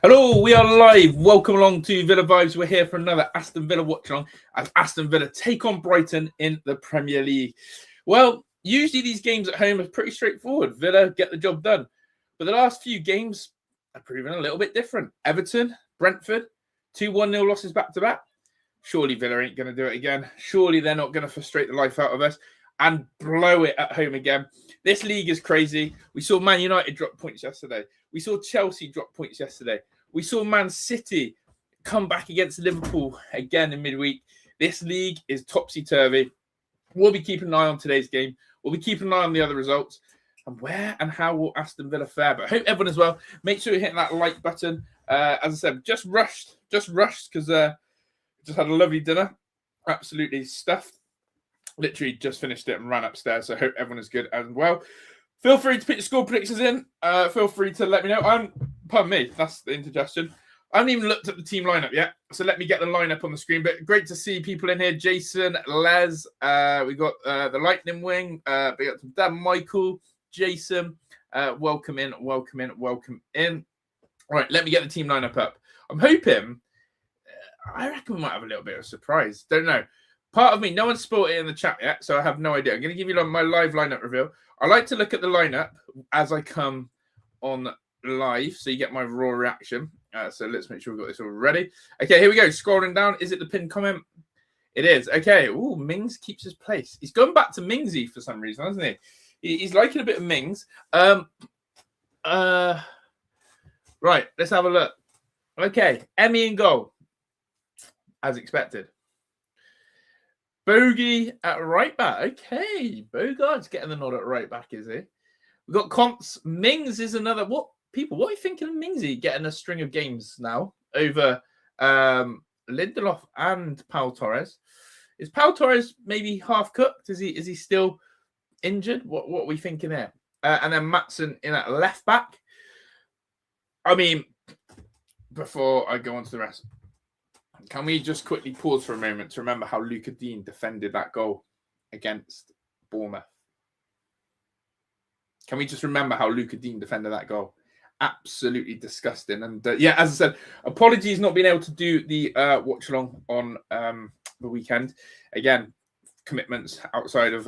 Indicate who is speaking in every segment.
Speaker 1: Hello, we are live. Welcome along to Villa Vibes. We're here for another Aston Villa watch along as Aston Villa take on Brighton in the Premier League. Well, usually these games at home are pretty straightforward. Villa get the job done. But the last few games are proving a little bit different. Everton, Brentford, 2-1-0 losses back-to-back. Surely Villa ain't going to do it again. Surely they're not going to frustrate the life out of us and blow it at home again. This league is crazy. We saw Man United drop points yesterday. We saw Chelsea drop points yesterday. We saw Man City come back against Liverpool again in midweek. This league is topsy-turvy. We'll be keeping an eye on today's game. We'll be keeping an eye on the other results. And where and how will Aston Villa fare? But I hope everyone as well. Make sure you hit that like button. As I said, just rushed because just had a lovely dinner. Absolutely stuffed. Literally just finished it and ran upstairs. So I hope everyone is good as well. Feel free to put your score predictions in. Feel free to let me know. Pardon me, that's the indigestion. I haven't even looked at the team lineup yet. So let me get the lineup on the screen. But great to see people in here. Jason, Les, we got the Lightning Wing. We got Dan, Michael, Jason. Welcome in. All right, let me get the team lineup up. I'm hoping, I reckon we might have a little bit of a surprise. Don't know. Part of me, no one's spotted it in the chat yet, so I have no idea. I'm going to give you my live lineup reveal. I like to look at the lineup as I come on live, so you get my raw reaction. So let's make sure we've got this all ready. Okay, here we go. Scrolling down. Is it the pinned comment? It is. Okay. Ooh, Mings keeps his place. He's going back to Mingsy for some reason, hasn't he? He's liking a bit of Mings. Right, let's have a look. Okay, Emmy in goal, as expected. Bogey at right back. Okay, Bogart's getting the nod at right back, is he? We've got Comps. Mings is another. What are you thinking of Mingsy getting a string of games now over Lindelof and Pau Torres? Is Pau Torres maybe half cooked? Is he still injured? What are we thinking there? And then Maatsen in at left back. I mean, before I go on to the rest, can we just quickly pause for a moment to remember how Luca Dean defended that goal against Bournemouth? Can we just remember how Luca Dean defended that goal? Absolutely disgusting. And yeah, as I said, apologies not being able to do the watch along on the weekend. Again, commitments outside of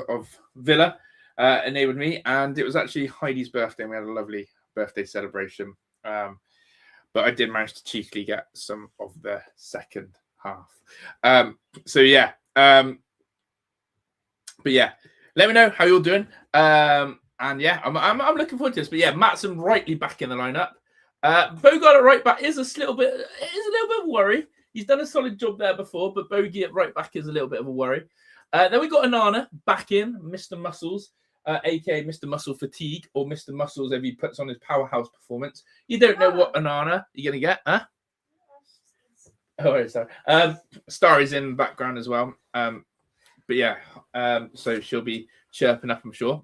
Speaker 1: Villa enabled me. And it was actually Heidi's birthday and we had a lovely birthday celebration. But I did manage to cheekily get some of the second half. So yeah. But yeah, let me know how you're doing. And yeah, I'm looking forward to this. But yeah, Maatsen rightly back in the lineup. Bogart at right back is a little bit of a worry. He's done a solid job there before, but Bogey at right back is a little bit of a worry. Then we got Onana back in, Mr. Muscles. aka Mr. Muscle Fatigue, or Mr. Muscles if he puts on his powerhouse performance. You don't know what Onana you're going to get, huh? Oh, sorry. Star is in the background as well. But yeah, so she'll be chirping up, I'm sure.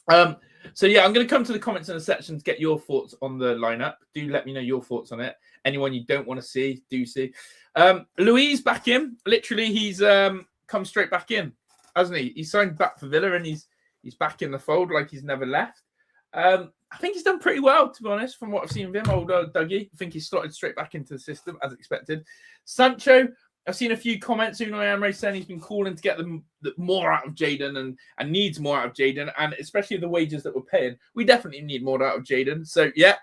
Speaker 1: So yeah, I'm going to come to the comments in the section to get your thoughts on the lineup. Do let me know your thoughts on it. Anyone you don't want to see, do see. Louise back in. Literally, he's come straight back in, hasn't he? He signed back for Villa and he's back in the fold like he's never left. I think he's done pretty well, to be honest, from what I've seen of him, old Dougie. I think he's slotted straight back into the system, as expected. Sancho, I've seen a few comments. Unai Emery saying he's been calling to get them more out of Jadon and needs more out of Jadon, and especially the wages that we're paying. We definitely need more out of Jadon. So, yeah,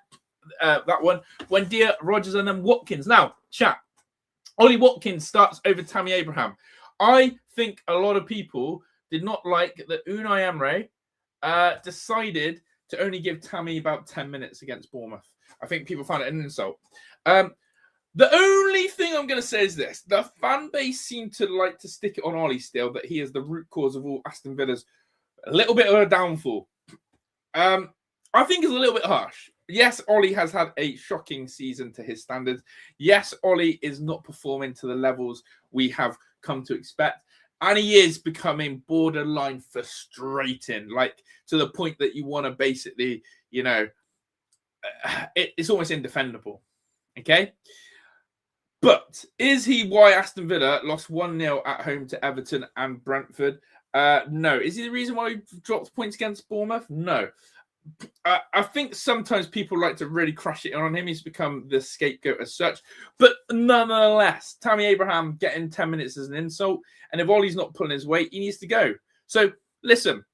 Speaker 1: that one. Wendia, Rogers, and then Watkins. Now, chat. Ollie Watkins starts over Tammy Abraham. I think a lot of people did not like that Unai Emery decided to only give Tammy about 10 minutes against Bournemouth. I think people found it an insult. The only thing I'm going to say is this. The fan base seemed to like to stick it on Ollie still, that he is the root cause of all Aston Villa's a little bit of a downfall. I think it's a little bit harsh. Yes, Ollie has had a shocking season to his standards. Yes, Ollie is not performing to the levels we have come to expect. And he is becoming borderline frustrating, like to the point that you want to basically, it's almost indefendable. Okay. But is he why Aston Villa lost 1-0 at home to Everton and Brentford? No. Is he the reason why he dropped points against Bournemouth? No. I think sometimes people like to really crush it on him. He's become the scapegoat as such. But nonetheless, Tammy Abraham getting 10 minutes is an insult. And if Ollie's not pulling his weight, he needs to go. So, listen,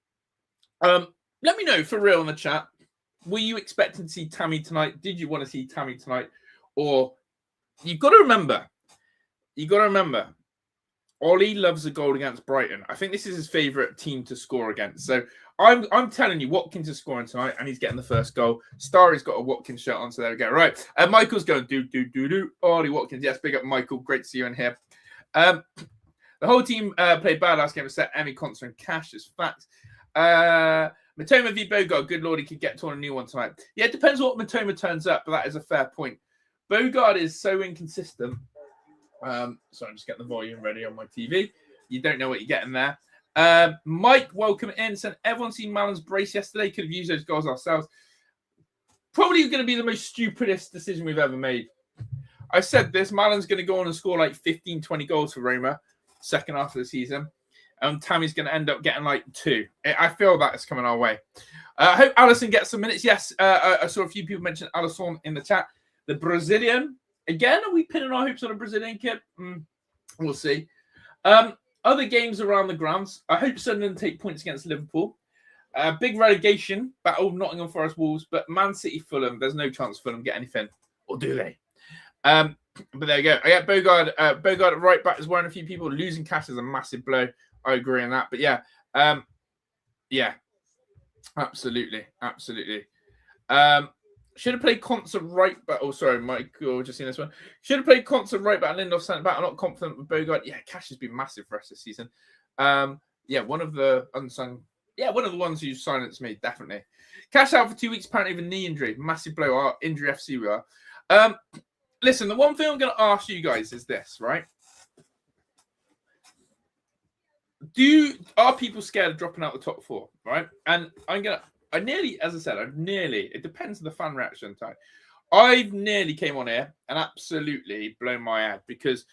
Speaker 1: let me know for real in the chat. Were you expecting to see Tammy tonight? Did you want to see Tammy tonight? Or you've got to remember, Ollie loves a goal against Brighton. I think this is his favourite team to score against. So I'm telling you, Watkins is scoring tonight, and he's getting the first goal. Starry's got a Watkins shirt on, so there we go. Right, Michael's going do. Ollie Watkins, yes, big up Michael. Great to see you in here. The whole team played bad last game. Set Emmy, Conser, and Cash is facts. Matoma v Bogard, good lord, he could get to a new one tonight. Yeah, it depends what Matoma turns up, but that is a fair point. Bogard is so inconsistent. So I'm just getting the volume ready on my TV. You don't know what you're getting there. Mike, welcome in. Said everyone seen Mallon's brace yesterday. Could have used those goals ourselves. Probably going to be the most stupidest decision we've ever made. I said this. Mallon's going to go on and score like 15, 20 goals for Roma second half of the season. And Tammy's going to end up getting like 2. I feel that is coming our way. I hope Alisson gets some minutes. Yes, I saw a few people mention Alisson in the chat. The Brazilian. Again, are we pinning our hopes on a Brazilian kid? We'll see. Other games around the grounds. I hope Sunderland take points against Liverpool. Big relegation battle, Nottingham Forest Wolves, but Man City Fulham. There's no chance Fulham get anything, or do they? But there you go. I get Bogard. Bogard at right back is wearing a few people. Losing Cash is a massive blow. I agree on that. But yeah, absolutely. Should have played Concert right back. Oh, sorry, Michael, just seen this one. Should have played Concert right back and Lindelof centre back. I'm not confident with Bogard. Yeah, Cash has been massive for us this season. One of the unsung. Yeah, one of the ones who silenced me, definitely. Cash out for 2 weeks, apparently with a knee injury. Massive blow. Our injury FC we are. Listen, the one thing I'm going to ask you guys is this, right? Are people scared of dropping out the top 4, right? And it depends on the fan reaction time. I've nearly came on here and absolutely blown my head because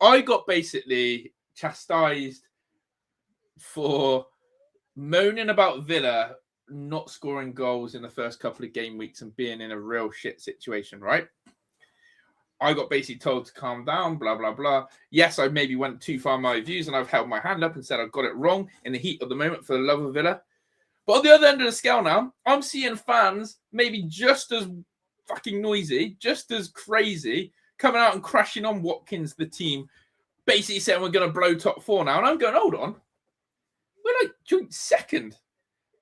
Speaker 1: I got basically chastised for moaning about Villa not scoring goals in the first couple of game weeks and being in a real shit situation, right? I got basically told to calm down, blah, blah, blah. Yes, I maybe went too far in my views and I've held my hand up and said I've got it wrong in the heat of the moment for the love of Villa. But on the other end of the scale now, I'm seeing fans maybe just as fucking noisy, just as crazy, coming out and crashing on Watkins, the team, basically saying we're going to blow top 4 now. And I'm going, hold on. We're like joint second.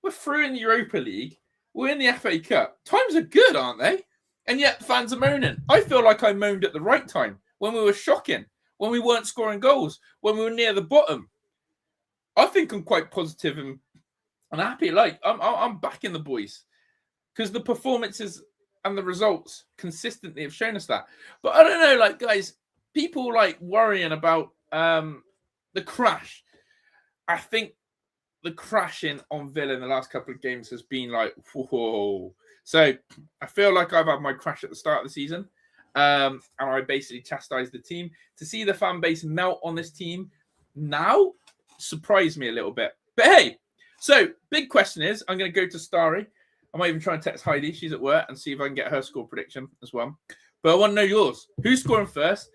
Speaker 1: We're through in the Europa League. We're in the FA Cup. Times are good, aren't they? And yet fans are moaning. I feel like I moaned at the right time, when we were shocking, when we weren't scoring goals, when we were near the bottom. I think I'm quite positive and happy. Like, I'm backing the boys because the performances and the results consistently have shown us that. But I don't know, like, guys, people like worrying about the crash. I think the crashing on Villa in the last couple of games has been like, whoa. So I feel like I've had my crash at the start of the season. And I basically chastised the team. To see the fan base melt on this team now surprised me a little bit. But hey, so big question is, I'm going to go to Starry. I might even try and text Heidi. She's at work and see if I can get her score prediction as well. But I want to know yours. Who's scoring first?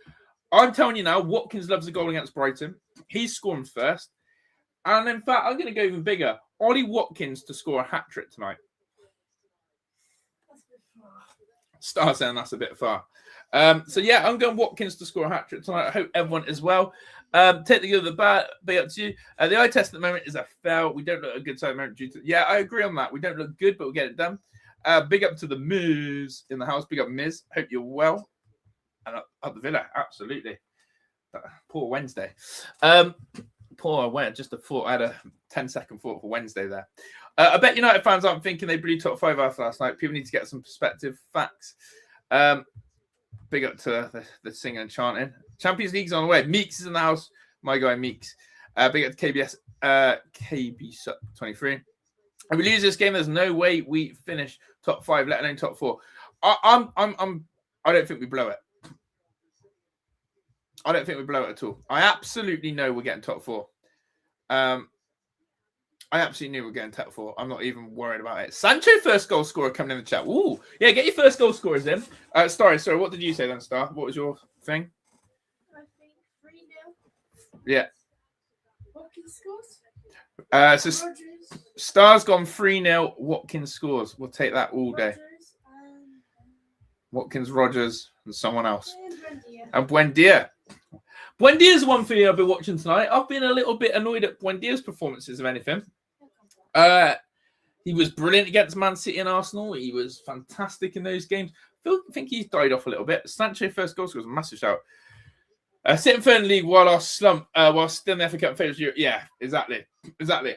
Speaker 1: I'm telling you now, Watkins loves a goal against Brighton. He's scoring first. And in fact, I'm going to go even bigger. Ollie Watkins to score a hat-trick tonight. Star saying that's a bit far. So yeah, I'm going Watkins to score a hat-trick tonight. I hope everyone as well. Take the good of the bad. Big up to you. The eye test at the moment is a fail. We don't look a good side moment due to... Yeah, I agree on that. We don't look good, but we'll get it done. Big up to the Miz in the house. Big up, Miz. Hope you're well. And up the Villa, absolutely. Poor Wednesday. Just a thought. I had a 10-second thought for Wednesday there. I bet United fans aren't thinking they blew top 5 after last night. People need to get some perspective. Facts. Big up to the singing and chanting. Champions League's on the way. Meeks is in the house. My guy Meeks. Big up to KBS. KB23. If we lose this game, there's no way we finish top 5, let alone top 4. I don't think we blow it. I don't think we blow it at all. I absolutely know we're getting top 4. I absolutely knew we were getting top 4. I'm not even worried about it. Sancho, first goal scorer, coming in the chat. Ooh, yeah, get your first goal scorers in. Sorry, what did you say then, Star? What was your thing?
Speaker 2: I think 3-0.
Speaker 1: Yeah.
Speaker 2: Watkins scores.
Speaker 1: So Star's gone 3-0. Watkins scores. We'll take that all day. Watkins, Rogers, and someone else. And Buendia. Buendia's one thing I've been watching tonight. I've been a little bit annoyed at Buendia's performances, if anything. He was brilliant against Man City and Arsenal. He was fantastic in those games. I think he's died off a little bit. Sancho first goal was a massive shout. Sitting third in the league while still in the FA Cup favourites. Yeah, exactly.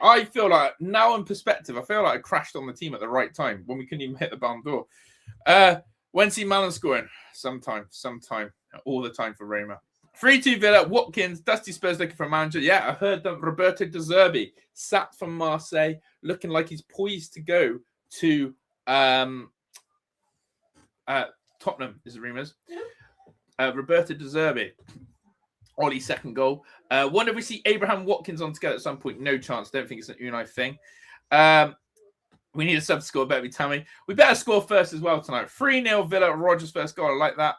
Speaker 1: I feel like now in perspective, I feel like I crashed on the team at the right time when we couldn't even hit the barn door. Wency Mallon scoring sometime, all the time for Roma. 3-2 Villa, Watkins, Dusty Spurs looking for a manager. Yeah, I heard that Roberto De Zerbi sat from Marseille, looking like he's poised to go to Tottenham, is the rumours. Roberto De Zerbi. Ollie's second goal. Wonder if we see Abraham Watkins on together at some point. No chance. Don't think it's an Unai thing. We need a sub score. Better be Tammy. We better score first as well tonight. 3-0 Villa. Rogers first goal. I like that.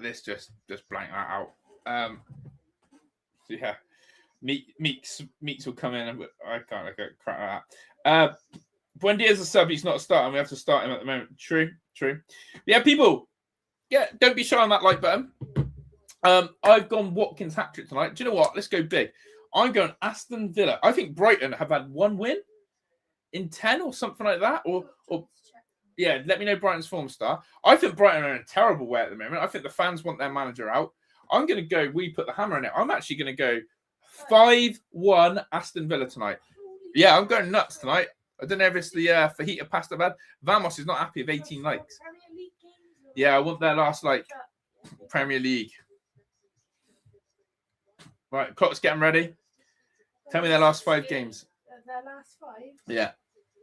Speaker 1: This just blank that out. Yeah. Meeks will come in. I can't crack that. Buendia's a sub. He's not a starter. We have to start him at the moment. True. Yeah, people. Yeah, don't be shy on that like button. I've gone Watkins hat-trick tonight. Do you know what? Let's go big. I'm going Aston Villa. I think Brighton have had 1 win in 10 or something like that. Or yeah, let me know Brighton's form, Star. I think Brighton are in a terrible way at the moment. I think the fans want their manager out. I'm going to go, we put the hammer on it. I'm actually going to go 5-1 Aston Villa tonight. Yeah, I'm going nuts tonight. I don't know if it's the fajita pasta bad. Vamos is not happy with 18 likes. Yeah, I want their last, Premier League. Right, clock's getting ready. Tell me their last 5 games.
Speaker 2: Their last 5?
Speaker 1: Yeah.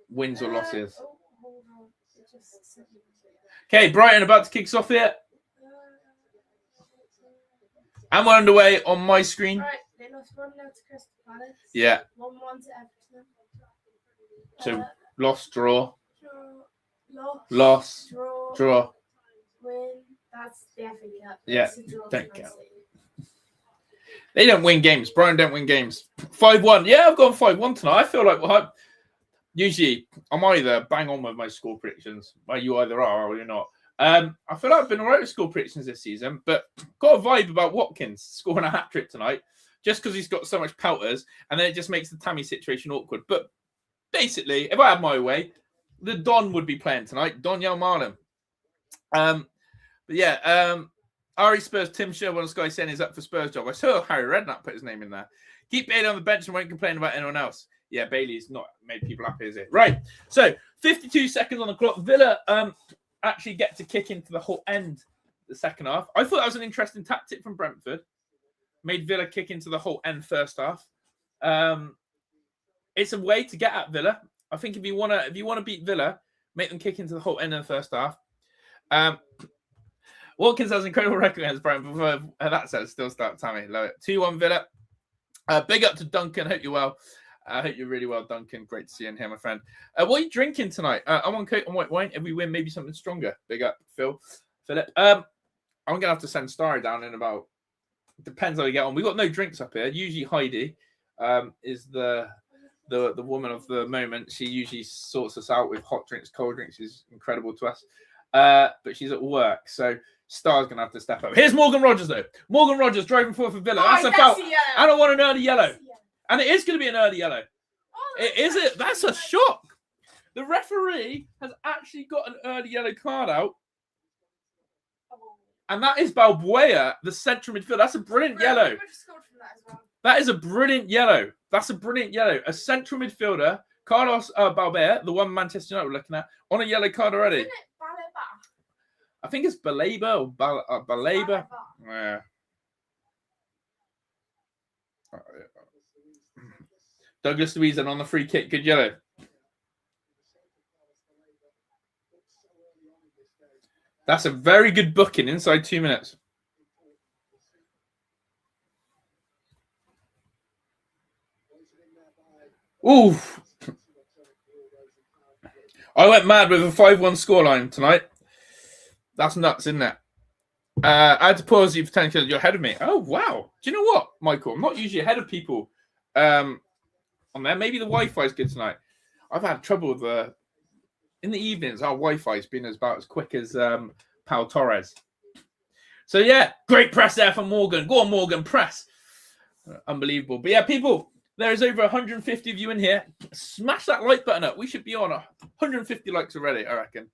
Speaker 1: Wins or losses.
Speaker 2: Hold on.
Speaker 1: Okay, Brighton about to kick us off here. And we're underway on my screen.
Speaker 2: Right, they lost 1-0 to Crystal Palace.
Speaker 1: Yeah.
Speaker 2: 1-1 to Everton.
Speaker 1: So, loss, draw.
Speaker 2: Loss.
Speaker 1: Draw.
Speaker 2: Win. That's the FA Cup.
Speaker 1: Yeah, don't go. They don't win games. Brighton don't win games. 5-1. Yeah, I've gone 5-1 tonight. I feel like usually I'm either bang on with my score predictions. Well, you either are or you're not. I feel like I've been all right with score predictions this season, but got a vibe about Watkins scoring a hat-trick tonight just because he's got so much pouters, and then it just makes the Tammy situation awkward. But basically, if I had my way, the Don would be playing tonight. Don Yalmarlin. But yeah, Ari Spurs, Tim Sherwood on Sky saying he's up for Spurs job. I saw Harry Redknapp put his name in there. Keep Bailey on the bench and won't complain about anyone else. Yeah, Bailey's not made people happy, is it? Right. So 52 seconds on the clock. Villa actually get to kick into the whole end the second half. I thought that was an interesting tactic from Brentford. Made Villa kick into the whole end first half. It's a way to get at Villa. I think if you want to beat Villa, make them kick into the whole end of the first half. Watkins has an incredible record against Brighton. Before that says still start Tammy. Love it. 2-1 Villa. Big up to Duncan. Hope you're well. I hope you're really well, Duncan. Great to see you here, my friend. What are you drinking tonight? I'm on Coke and white wine. If we win, maybe something stronger. Big up, Philip. I'm gonna have to send Starry down in about. Depends how we get on. We got no drinks up here. Usually Heidi is the woman of the moment. She usually sorts us out with hot drinks, cold drinks. She's incredible to us. But she's at work, so Star's gonna have to step up. Here's Morgan Rogers though. Morgan Rogers driving forward for Villa. That's a foul. I don't want an early yellow. And it is going to be an early yellow. That's a shock. The referee has actually got an early yellow card out. And that is Balbuena, the central midfielder. That's a brilliant yellow. That is a brilliant yellow. That's a brilliant yellow. A central midfielder, Carlos Balbuena, the one Manchester United were looking at, on a yellow card already.
Speaker 2: Isn't it Baleba?
Speaker 1: I think it's Baleba or Baleba. Yeah. Douglas Luiz on the free kick. Good yellow. That's a very good booking inside 2 minutes. Ooh. I went mad with a 5-1 scoreline tonight. That's nuts, isn't it? I had to pause you for 10 seconds. You're ahead of me. Oh, wow. Do you know what, Michael? I'm not usually ahead of people on there. Maybe the Wi-Fi is good tonight. I've had trouble with in the evenings, our Wi-Fi has been about as quick as Pau Torres. So, yeah, great press there from Morgan. Go on, Morgan, press. Unbelievable. But, yeah, people, there is over 150 of you in here. Smash that like button up. We should be on 150 likes already, I reckon.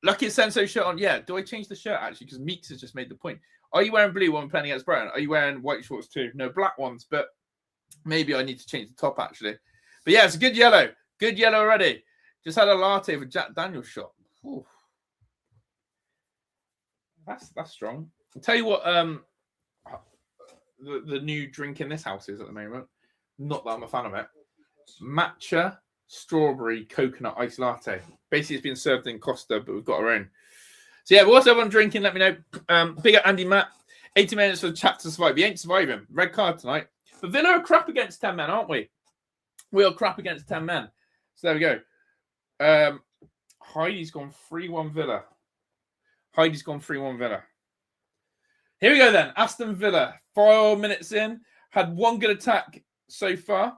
Speaker 1: Lucky Senso shirt on. Yeah, do I change the shirt, actually? Because Meeks has just made the point. Are you wearing blue when we're playing against Brighton? Are you wearing white shorts too? No, black ones, but maybe I need to change the top, actually. But yeah, it's a good yellow. Good yellow already. Just had a latte with Jack Daniels shot. Ooh. That's strong. I'll tell you what the new drink in this house is at the moment. Not that I'm a fan of it. Matcha strawberry coconut ice latte. Basically, it's been served in Costa, but we've got our own. So yeah, what's everyone drinking? Let me know. Big up Andy Matt. 80 minutes for the chat to survive. He ain't surviving. Red card tonight. But Villa are crap against 10 men, aren't we? We are crap against 10 men. So there we go. Heidi's gone 3-1 Villa. Heidi's gone 3-1 Villa. Here we go then. Aston Villa. 4 minutes in. Had one good attack so far.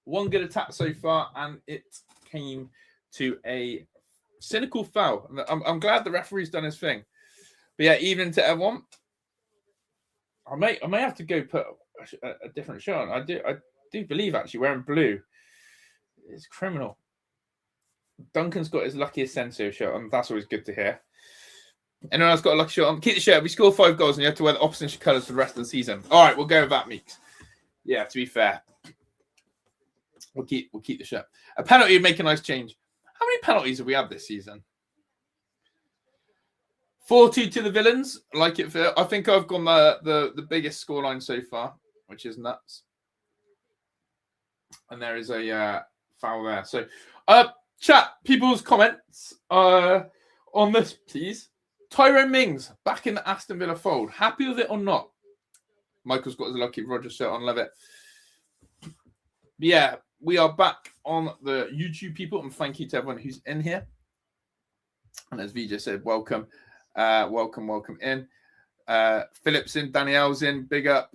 Speaker 1: And it came to a cynical foul. I'm glad the referee's done his thing. But yeah, evening to everyone. I may have to go put a different shirt on. I do believe actually wearing blue is criminal. Duncan's got his Lucky Asensio shirt on. That's always good to hear. Anyone else got a lucky shirt on? Keep the shirt. We score 5 goals and you have to wear the opposition colours for the rest of the season. All right, we'll go with that, Meeks. Yeah, to be fair. We'll keep the shirt. A penalty would make a nice change. How many penalties have we had this season? 4-2 to the Villains. Like it. I think I've gone the biggest scoreline so far, which is nuts. And there is a foul there. So, chat, people's comments on this, please. Tyrone Mings back in the Aston Villa fold. Happy with it or not? Michael's got his Lucky Rogers shirt on. Love it. But yeah, we are back on the YouTube, people, and thank you to everyone who's in here. And as Vijay said, welcome in. Philip's in, Danielle's in. Big up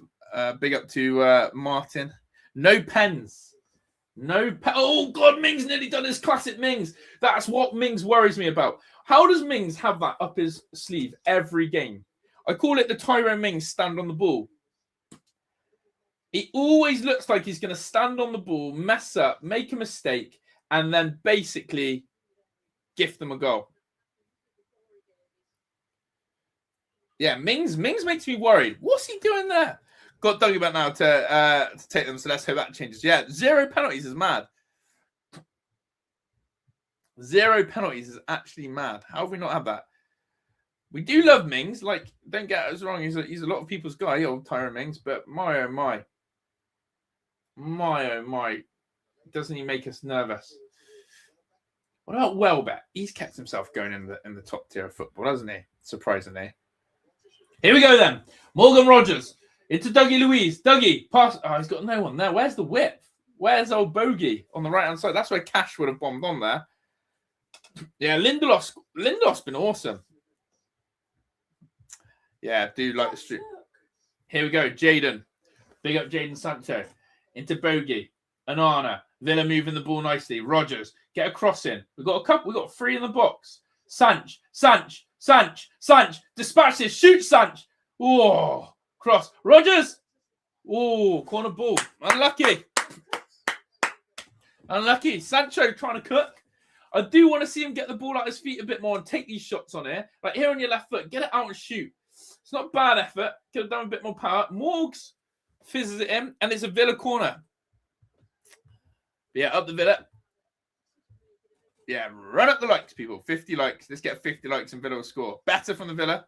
Speaker 1: to Martin. No pens. Oh God, Mings nearly done his classic Mings. That's what Mings worries me about. How does Mings have that up his sleeve every game? I call it the Tyrone Mings stand on the ball. He always looks like he's going to stand on the ball, mess up, make a mistake, and then basically gift them a goal. Yeah, Mings makes me worried. What's he doing there? Got Dougie about now to take them, so let's hope that changes. Yeah, 0 penalties is mad. 0 penalties is actually mad. How have we not had that? We do love Mings. Like, don't get us wrong. He's a lot of people's guy, old Tyrone Mings. But my oh my, doesn't he make us nervous? What about Welbeck? He's kept himself going in the top tier of football, hasn't he? Surprisingly. Here we go then. Morgan Rogers into Dougie Louise. Dougie pass. Oh, he's got no one there. Where's the width? Where's old Bogey on the right hand side? That's where Cash would have bombed on there. Yeah, Lindelof's been awesome. Yeah, do like the street. Here we go, Jaden. Big up Jaden Sancho. Into Bogey. Anana. Villa moving the ball nicely. Rogers. Get a cross in. We've got a couple. We've got 3 in the box. Sanch. Dispatch this. Shoot Sanch. Oh, cross. Rogers. Oh, corner ball. Unlucky. Sancho trying to cook. I do want to see him get the ball out his feet a bit more and take these shots on here. Like here on your left foot. Get it out and shoot. It's not a bad effort. Could have done a bit more power. Morgs fizzes it in, and it's a Villa corner. Yeah, up the Villa. Yeah, run up the likes, people. 50 likes. Let's get 50 likes and Villa will score. Better from the Villa.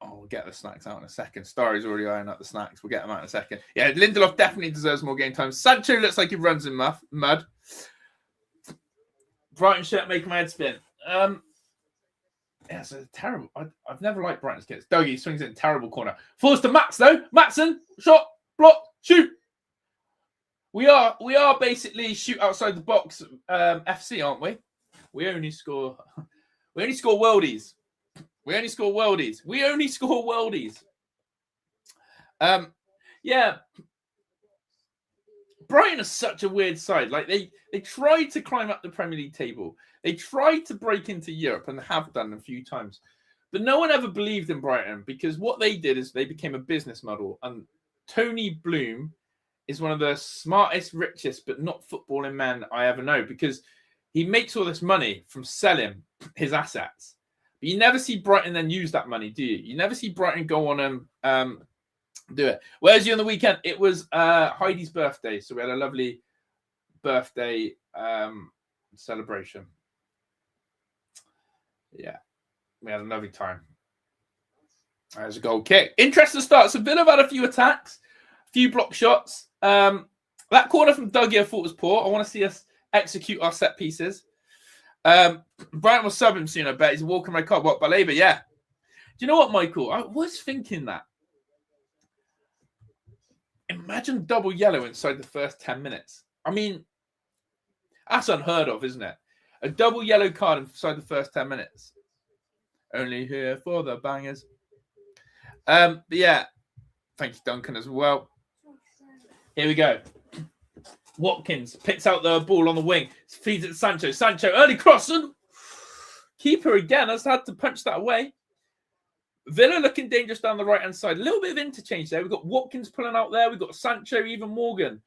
Speaker 1: Oh, we'll get the snacks out in a second. Starry's already eyeing up the snacks. We'll get them out in a second. Yeah, Lindelof definitely deserves more game time. Sancho looks like he runs in mud. Brighton shirt making my head spin. Yeah, it's a terrible. I've never liked Brighton's kits. Dougie swings it in terrible corner. Forced to Max though. Matson shot, block, shoot. We are basically shoot outside the box FC, aren't we? We only score worldies. We only score worldies. Yeah. Brighton are such a weird side. Like they tried to climb up the Premier League table. They tried to break into Europe and have done a few times. But no one ever believed in Brighton because what they did is they became a business model. And Tony Bloom is one of the smartest, richest, but not footballing men I ever know because he makes all this money from selling his assets. But you never see Brighton then use that money, do you? You never see Brighton go on and do it. Whereas you on the weekend, it was Heidi's birthday. So we had a lovely birthday celebration. Yeah, we had a lovely time. There's a goal kick. Interesting start. So Villa have had a few attacks, a few block shots. That corner from Dougie I thought was poor. I want to see us execute our set pieces. Brighton will sub him soon, I bet. He's walking my car. What, Baleba? Yeah. Do you know what, Michael? I was thinking that. Imagine double yellow inside the first 10 minutes. I mean, that's unheard of, isn't it? A double yellow card inside the first 10 minutes. Only here for the bangers. But yeah, thank you, Duncan, as well. Here we go. Watkins picks out the ball on the wing, feeds it to Sancho. Sancho, early cross, and keeper again has had to punch that away. Villa looking dangerous down the right-hand side. A little bit of interchange there. We've got Watkins pulling out there. We've got Sancho, even Morgan.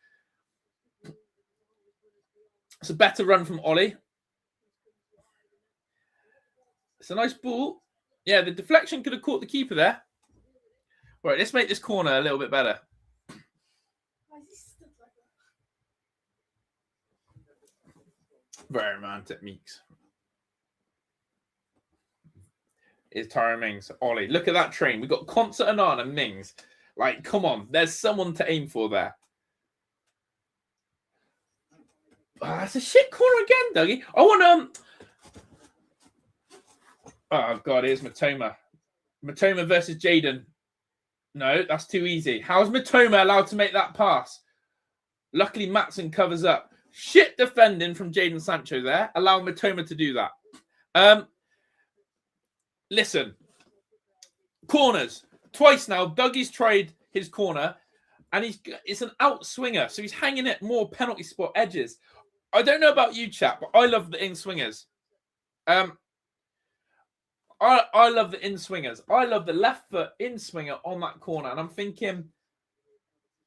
Speaker 1: It's a better run from Ollie. It's a nice ball. Yeah, the deflection could have caught the keeper there. Right, let's make this corner a little bit better. Very romantic, Meeks. Is Tyrone Mings. Ollie, look at that train. We've got Concert Annan and Mings. Like, come on. There's someone to aim for there. It's a shit corner again, Dougie. I want Oh, God, here's Matoma. Matoma versus Jaden. No, that's too easy. How's Matoma allowed to make that pass? Luckily, Matson covers up. Shit defending from Jaden Sancho there. Allow Matoma to do that. Listen. Corners. Twice now, Dougie's tried his corner, and it's an out swinger, so he's hanging at more penalty spot edges. I don't know about you, chap, but I love the in swingers. I love the in swingers. I love the left foot in swinger on that corner, and I'm thinking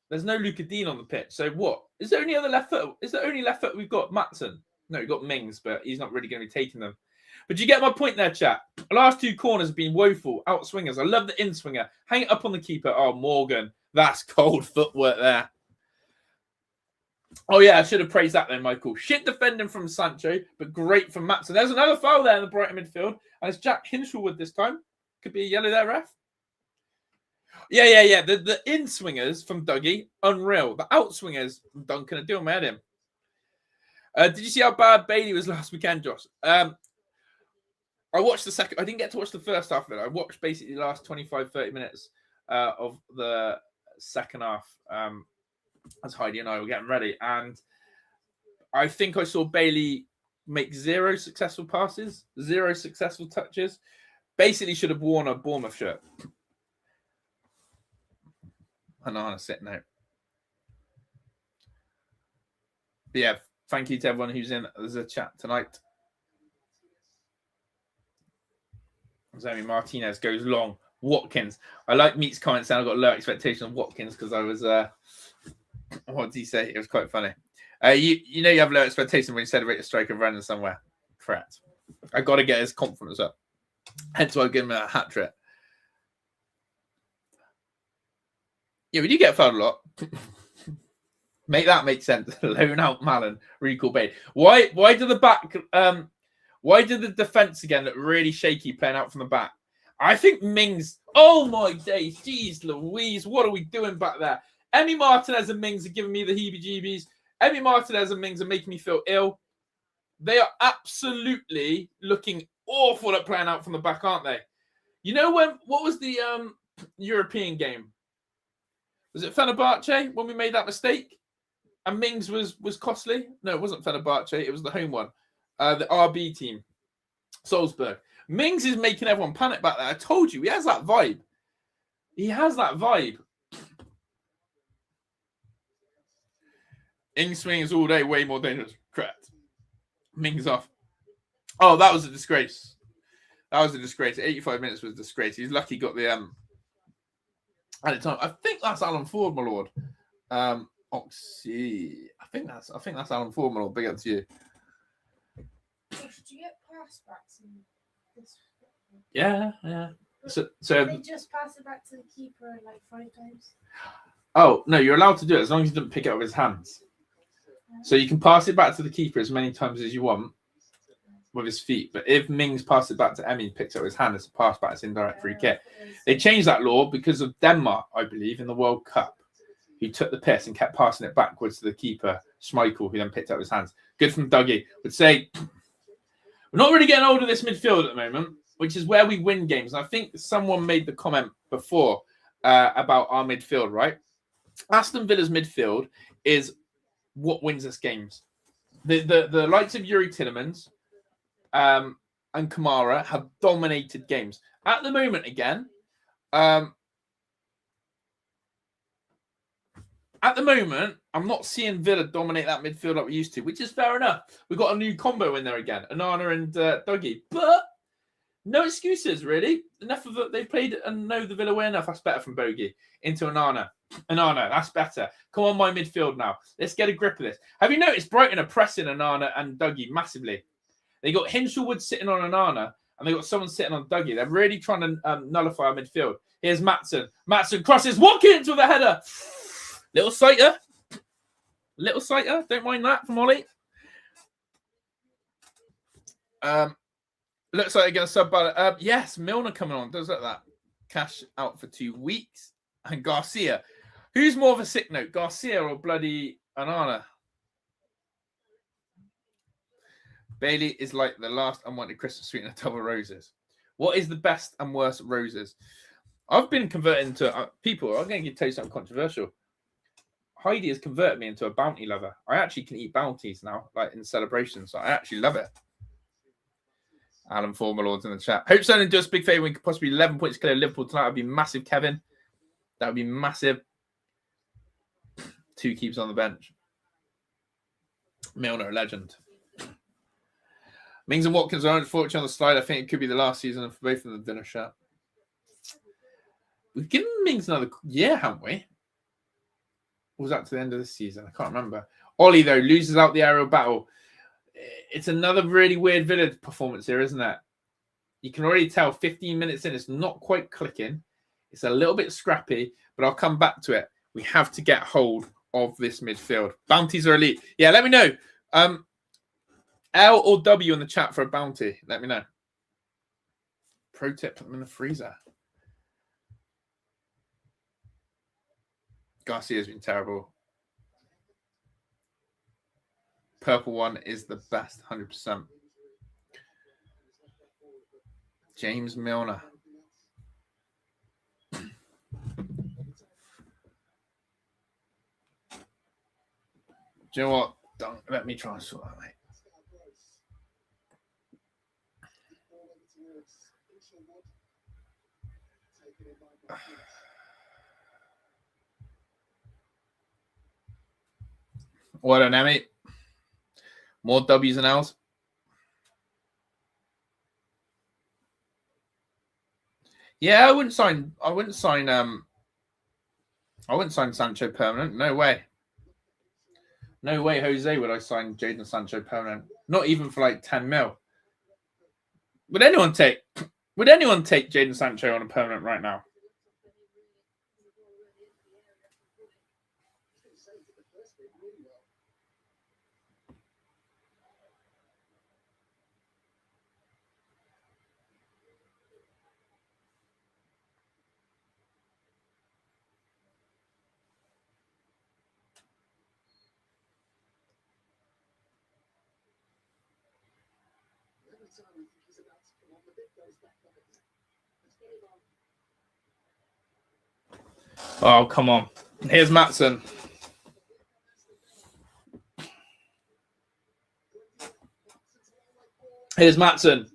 Speaker 1: there's no Luca Dean on the pitch. So what? Is there any other left foot? Is there only left foot we've got? Matson? No, we've got Mings, but he's not really going to be taking them. But you get my point there, chat. The last two corners have been woeful. Out swingers. I love the in swinger. Hang it up on the keeper. Oh, Morgan. That's cold footwork there. Oh, yeah, I should have praised that then, Michael. Shit defending from Sancho, but great from Matson. There's another foul there in the Brighton midfield. And it's Jack Hinshelwood this time. Could be a yellow there, ref. Yeah. The in swingers from Dougie, unreal. The out swingers from Duncan are doing my head in. Did you see how bad Bailey was last weekend, Josh? I watched the second. I didn't get to watch the first half of it. I watched basically the last 25, 30 minutes of the second half as Heidi and I were getting ready. And I think I saw Bailey make 0 successful passes, 0 successful touches. Basically should have worn a Bournemouth shirt. And on a sit note. But yeah, thank you to everyone who's in the chat tonight. Zemi Martinez goes long. Watkins. I like Meat's comments and I've got low expectations of Watkins because I was what did he say? It was quite funny. You know you have low expectations when you celebrate a strike of running somewhere. Correct. I got to get his confidence up. Hence why I give him a hat trick. Yeah, we do get fouled a lot. Make that make sense. Loan out Malin, recall Bailey. Why do the back why did the defense again look really shaky playing out from the back? I think Mings. Oh my days, jeez Louise, what are we doing back there? Emi Martinez and Mings are giving me the heebie-jeebies. Emi Martinez and Mings are making me feel ill. They are absolutely looking awful at playing out from the back, aren't they? You know what was the European game? Was it Fenerbahce when we made that mistake? And Mings was costly? No, it wasn't Fenerbahce. It was the home one. The RB team. Salzburg. Mings is making everyone panic back there. I told you, he has that vibe. He has that vibe. In swings all day, way more dangerous. Correct. Mings off. Oh, that was a disgrace. That was a disgrace. 85 minutes was a disgrace. He's lucky he got the at the time. I think that's Alan Ford, my lord. Oxy. I think that's Alan Ford, my lord. Big up to you.
Speaker 2: Did you get pass backs in this?
Speaker 1: Yeah. So
Speaker 2: they just pass it back to the keeper like 5 times.
Speaker 1: Oh no, you're allowed to do it as long as you don't pick it up with his hands. So you can pass it back to the keeper as many times as you want with his feet. But if Mings passes it back to Emmy and picks up his hand, it's a pass back, it's indirect free kick. They changed that law because of Denmark, I believe, in the World Cup, who took the piss and kept passing it backwards to the keeper, Schmeichel, who then picked up his hands. Good from Dougie. Would say we're not really getting hold of this midfield at the moment, which is where we win games. And I think someone made the comment before about our midfield, right? Aston Villa's midfield is what wins us games. The likes of Yuri Tillemans and Kamara have dominated games. At the moment, again, at the moment, I'm not seeing Villa dominate that midfield like we used to, which is fair enough. We've got a new combo in there again, Onana and Dougie. But no excuses, really. Enough of it. They played and know the Villa way enough. That's better from Bogey into Onana. Onana, that's better. Come on, my midfield now. Let's get a grip of this. Have you noticed Brighton are pressing Onana and Dougie massively? They got Hinshelwood sitting on Onana, and they got someone sitting on Dougie. They're really trying to nullify our midfield. Here's Maatsen. Maatsen crosses Watkins with a header. Little sighter. Don't mind that from Ollie. Looks like they're going to sub by. Yes, Milner coming on. Does look like that. Cash out for 2 weeks. And Garcia. Who's more of a sick note, Garcia or bloody Onana? Bailey is like the last unwanted Christmas sweet in a tub of roses. What is the best and worst roses? I've been converted into people. I'm going to tell you something controversial. Heidi has converted me into a bounty lover. I actually can eat bounties now, like in celebrations. So I actually love it. Alan Former Lords in the chat. Hope Sterling does big favour. We could possibly 11 points clear Liverpool tonight. That would be massive, Kevin. That would be massive. 2 keeps on the bench. Milner, a legend. Mings and Watkins are unfortunately on the slide. I think it could be the last season for both of them dinner shirt. We've given Mings another year, haven't we? Or was that to the end of the season? I can't remember. Ollie, though, loses out the aerial battle. It's another really weird Villa performance here, isn't it? You can already tell 15 minutes in, it's not quite clicking. It's a little bit scrappy, but I'll come back to it. We have to get hold of this midfield. Bounties are elite. Yeah, let me know. L or W in the chat for a bounty. Let me know. Pro tip, put them in the freezer. Garcia's been terrible. Purple one is the best, 100%. James Milner. Do you know what? Don't let me try and sort that, mate. Well done, Emmy. More W's and L's. Yeah, I wouldn't sign Sancho permanent. No way. No way, Jose, would I sign Jadon Sancho permanent. Not even for like 10 mil. Would anyone take Jadon Sancho on a permanent right now? Oh, come on. Here's Maatsen. Here's Maatsen.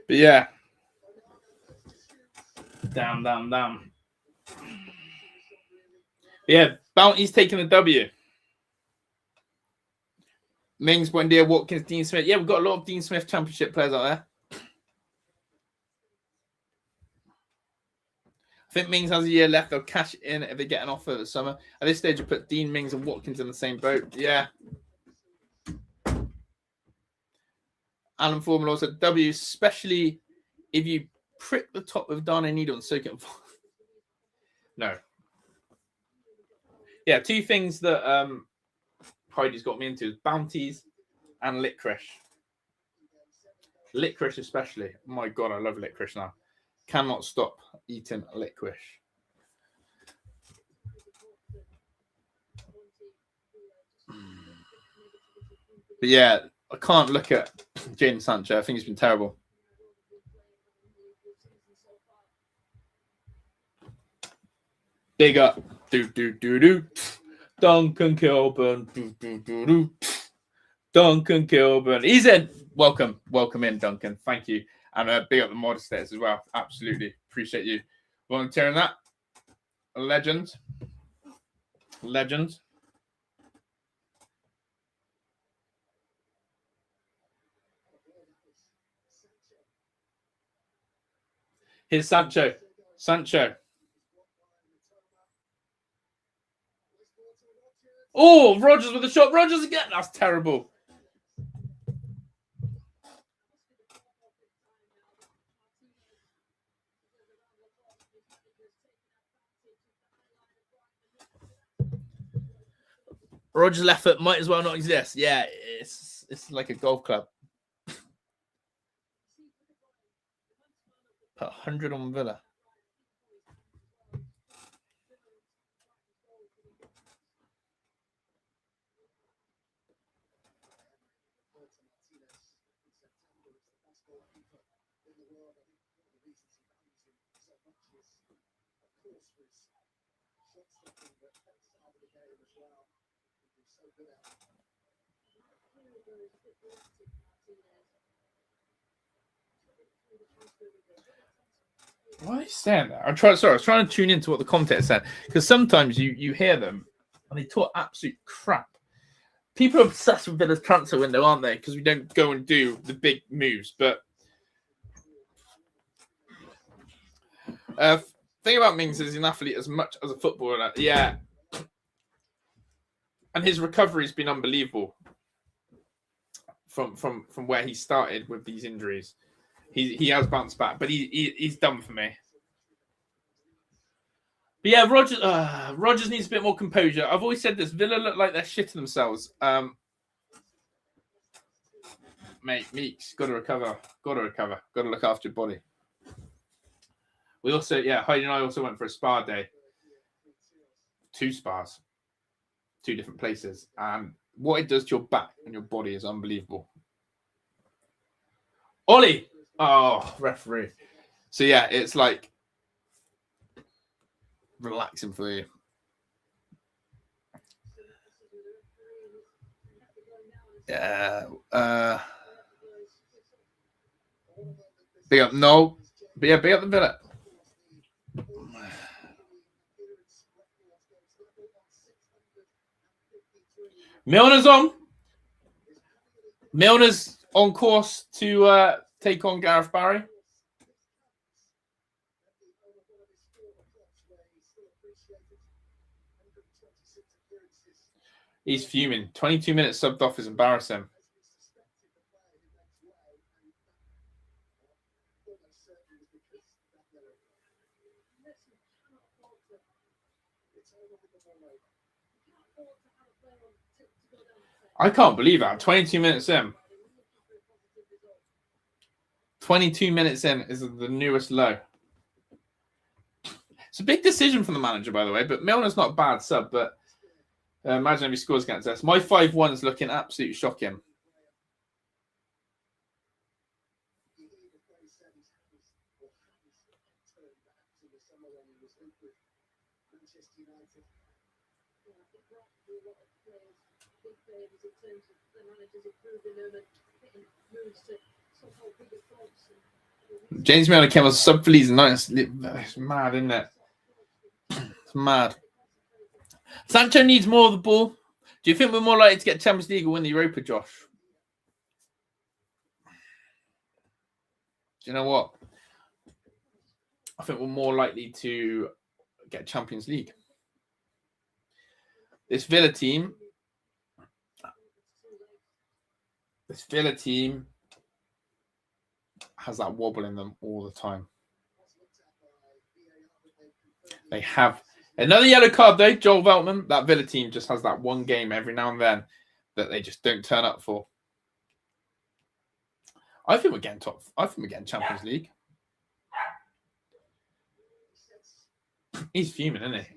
Speaker 1: But yeah. Damn. Yeah, Bounty's taking the W. Mings, Buendia, Watkins, Dean Smith. Yeah, we've got a lot of Dean Smith Championship players out there. I think Mings has a year left. They'll cash in if they get an offer this summer. At this stage, you put Dean, Mings, and Watkins in the same boat. Yeah. Alan Formula said W, especially if you prick the top with Darnay needle and soak it in. No. Yeah, two things that Pridey's got me into is bounties and licorice. Licorice especially. Oh my God, I love licorice now. Cannot stop eating licorice. But yeah, I can't look at Jadon Sancho. I think he's been terrible. Big up. Do. Duncan Kilburn. Duncan Kilburn. He's in. Welcome in, Duncan. Thank you. And big up the mod status as well. Absolutely. Appreciate you volunteering that. Legend. Here's Sancho. Oh, Rodgers with a shot. Rodgers again. That's terrible. Rodgers' left foot might as well not exist. Yeah, it's like a golf club. Put 100 on Villa. Why are you saying that? I was trying to tune into what the commentator said, because sometimes you hear them and they talk absolute crap. People are obsessed with Villa's transfer window, aren't they? Because we don't go and do the big moves. But thing about Mings is he's an athlete as much as a footballer. Yeah. And his recovery's been unbelievable from where he started with these injuries. He has bounced back, but he's done for me. But yeah, Rodgers needs a bit more composure. I've always said this. Villa look like they're shitting themselves. Mate, Meeks, got to recover. Got to look after your body. We also, Heidi and I also went for a spa day. 2 spas. 2 different places. And what it does to your back and your body is unbelievable. Ollie! Oh, referee. So yeah, it's like relaxing for you. Yeah. Big up no. But yeah, big up the Villa. Milner's on. Milner's on course to take on Gareth Barry. He's fuming. 22 minutes subbed off is embarrassing. I can't believe that. 22 minutes in. 22 minutes in is the newest low. It's a big decision from the manager, by the way, but Milner's not a bad sub, but Imagine if he scores against us. My 5-1 is looking absolutely shocking. James Milner came on sub for Leeds and nice. It's mad, isn't it? It's mad. Sancho needs more of the ball. Do you think we're more likely to get Champions League or win the Europa, Josh? Do you know what? I think we're more likely to get Champions League. This Villa team has that wobble in them all the time. They have another yellow card though, Joel Veltman. That Villa team just has that one game every now and then that they just don't turn up for. I think we're getting Champions League. He's fuming, isn't he?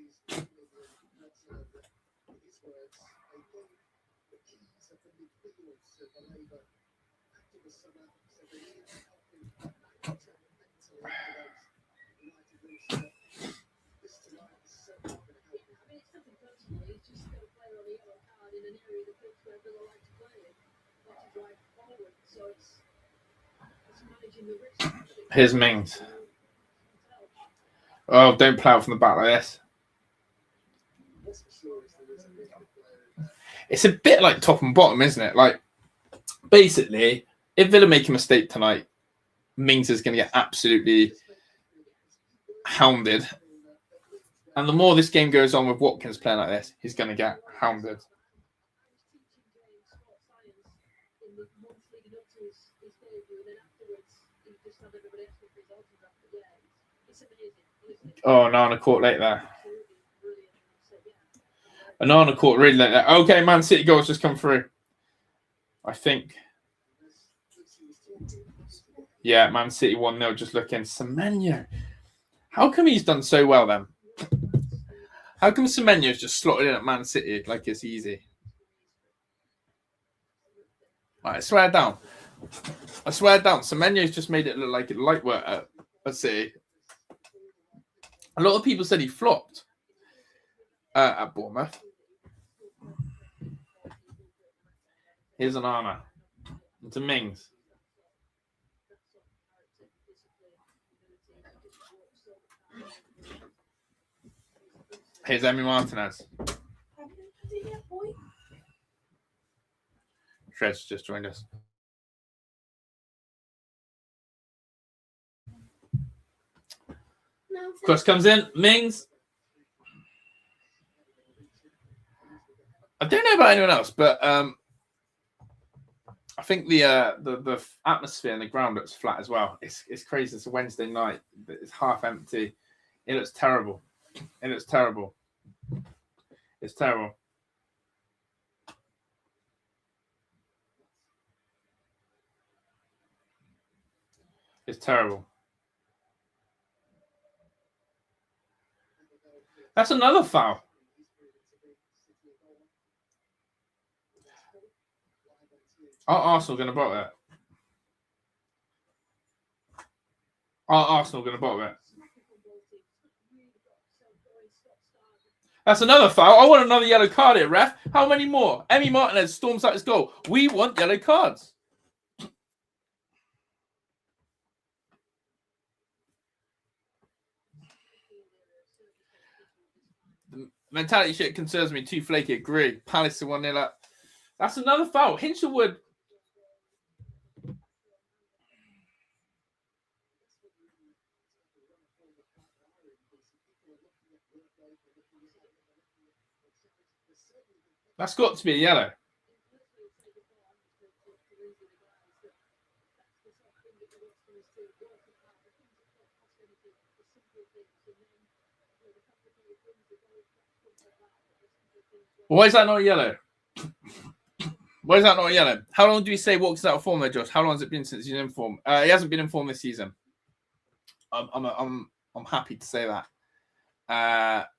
Speaker 1: Here's Mings. Oh, don't play out from the back like this. It's a bit like top and bottom, isn't it? Like, basically, if Villa make a mistake tonight, Mings is going to get absolutely hounded. And the more this game goes on with Watkins playing like this, he's going to get hounded. Oh, Nana caught late there. Nana caught really late there. Okay, Man City goals just come through. I think. Yeah, Man City 1-0 just looking. Semenyo. How come he's done so well then? How come Semenyo's just slotted in at Man City like it's easy? All right, I swear down. Semenyo's just made it look like it light work at City. A lot of people said he flopped at Bournemouth. Here's an Anna. Into Mings. Here's Emi Martinez. Shred's just joined us. Cross comes in. Mings. I don't know about anyone else, but I think the atmosphere in the ground looks flat as well. It's crazy. It's a Wednesday night. It's half empty. It looks terrible. It's terrible. It's terrible. That's another foul. Are Arsenal going to bottle it? That's another foul. I want another yellow card here, ref. How many more? Emi Martinez storms out his goal. We want yellow cards. The mentality shit concerns me. Too flaky. Agree. Palace are 1-0 up. That's another foul. Hinshelwood. That's got to be a yellow. Why is that not a yellow? Why is that not a yellow? How long do we say Walker's out of form there, Josh? How long has it been since he's in form? He hasn't been in form this season. I'm happy to say that.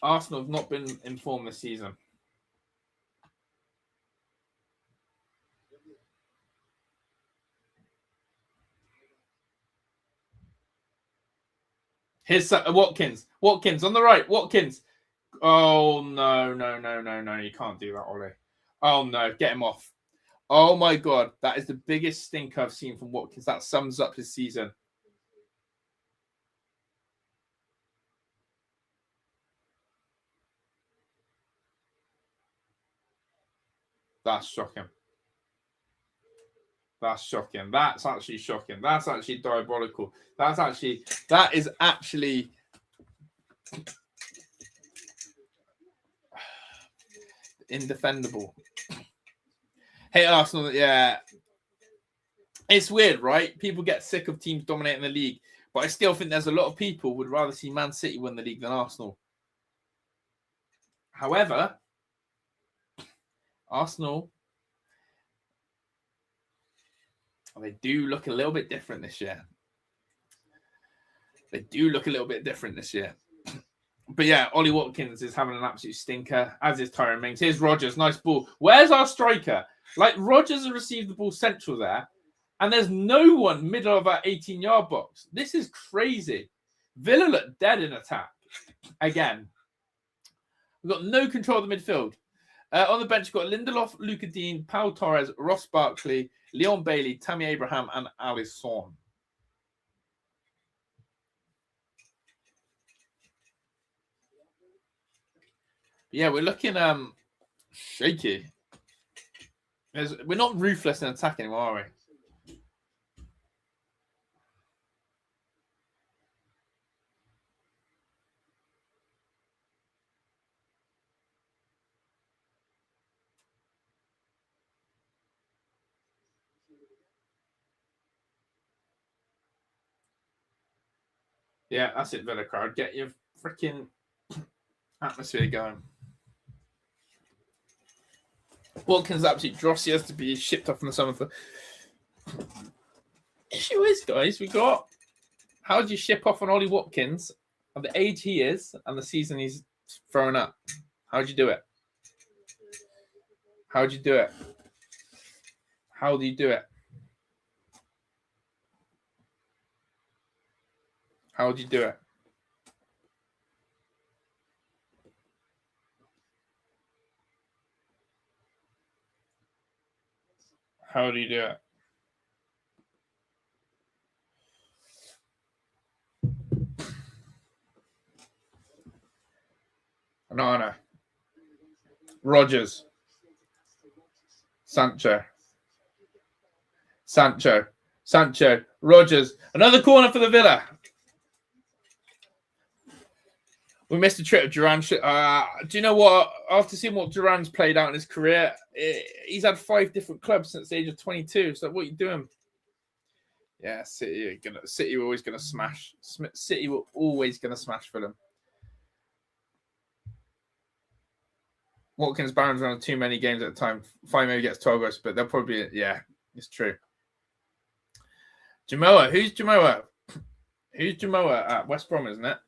Speaker 1: Arsenal have not been informed this season. Here's Watkins. Watkins on the right. Watkins. Oh, no. You can't do that, Ollie. Oh, no. Get him off. Oh, my God. That is the biggest stinker I've seen from Watkins. That sums up his season. That's shocking. That's shocking. That's actually shocking. That's actually diabolical. That is actually indefendable. Hey, Arsenal, yeah. It's weird, right? People get sick of teams dominating the league, but I still think there's a lot of people who would rather see Man City win the league than Arsenal. However, Arsenal, they do look a little bit different this year. But yeah, Ollie Watkins is having an absolute stinker, as is Tyrone Mings. Here's Rodgers, nice ball. Where's our striker? Like, Rodgers has received the ball central there, and there's no one middle of our 18-yard box. This is crazy. Villa look dead in attack. Again, we've got no control of the midfield. On the bench, we've got Lindelof, Luca Dean, Pau Torres, Ross Barkley, Leon Bailey, Tammy Abraham, and Alisson. Yeah, we're looking shaky. We're not ruthless in attack anymore, are we? Yeah, that's it, Villa crowd. Get your freaking atmosphere going. Watkins absolute dross. He has to be shipped off in the summer. Issue is, guys, how do you ship off on Ollie Watkins at the age he is and the season he's throwing up? How do you do it? How do you do it? How do you do it? How do you do it? How do you do it? Anana. Rodgers. Sancho. Rodgers. Another corner for the Villa. We missed a trip of Duran. Do you know what? After seeing what Duran's played out in his career, he's had 5 different clubs since the age of 22. So what are you doing? Yeah, City were always gonna smash. City were always gonna smash Fulham. Watkins Barron's run too many games at a time. 5 maybe gets 12 goals, but they'll probably it's true. Jamoa, who's Jamoa? Who's Jamoa at West Brom, isn't it?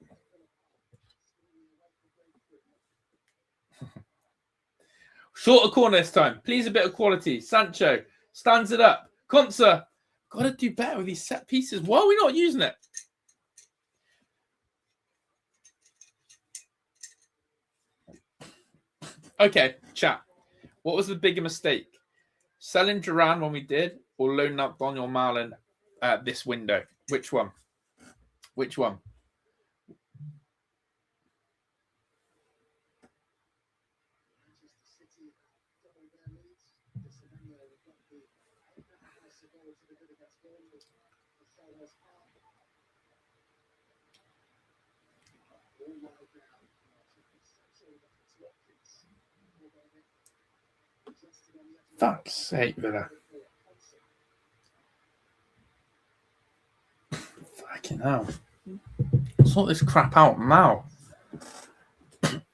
Speaker 1: Shorter corner this time. Please, a bit of quality. Sancho stands it up. Konsa, got to do better with these set pieces. Why are we not using it? Okay, chat. What was the bigger mistake? Selling Duran when we did, or loaning up Daniel Marlin this window? Which one? Fuck's sake, Villa. Fucking hell. Sort this crap out now.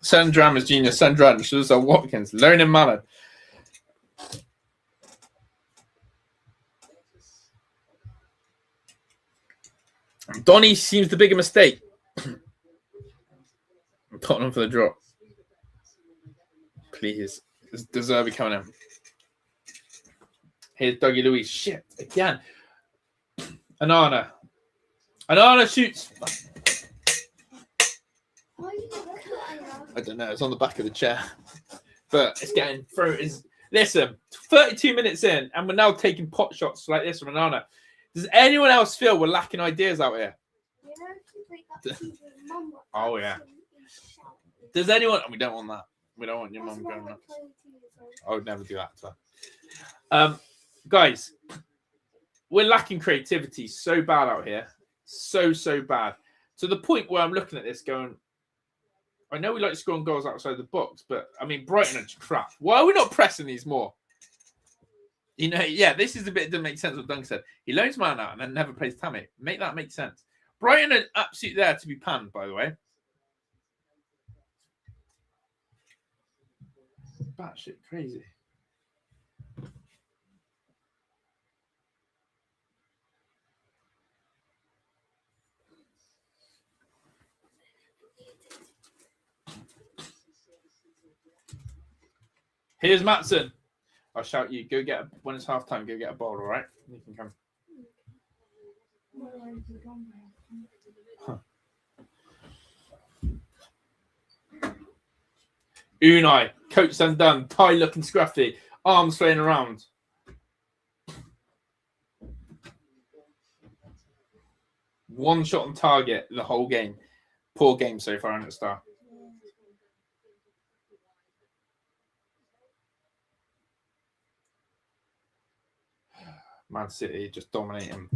Speaker 1: Send Drama's genius. Send Dran. Shuza Watkins. Learning Malin. Donny seems the bigger mistake. Tottenham for the drop. Please. There's Deserby coming in. Here's Dougie Luiz. Shit, again. Anana shoots. I don't know. It's on the back of the chair. But it's getting through. Listen, 32 minutes in, and we're now taking pot shots like this from Anana. Does anyone else feel we're lacking ideas out here? Oh, yeah. Does anyone... We don't want that. We don't want your mum going nuts. I would never do that to her. Guys, we're lacking creativity so bad out here. So bad. To the point where I'm looking at this going, I know we like scoring goals outside the box, but, I mean, Brighton are just crap. Why are we not pressing these more? You know, yeah, this is the bit that doesn't make sense what Dunk said. He loans man out and then never plays Tammy. Make that make sense. Brighton are absolutely there to be panned, by the way. Batshit crazy. Here's Matson. I'll shout you. Go get when it's half time. Go get a ball, all right? You can come. Unai, coach undone, tie looking scruffy, arms swaying around. One shot on target the whole game. Poor game so far, isn't it, Star? Man City just dominating.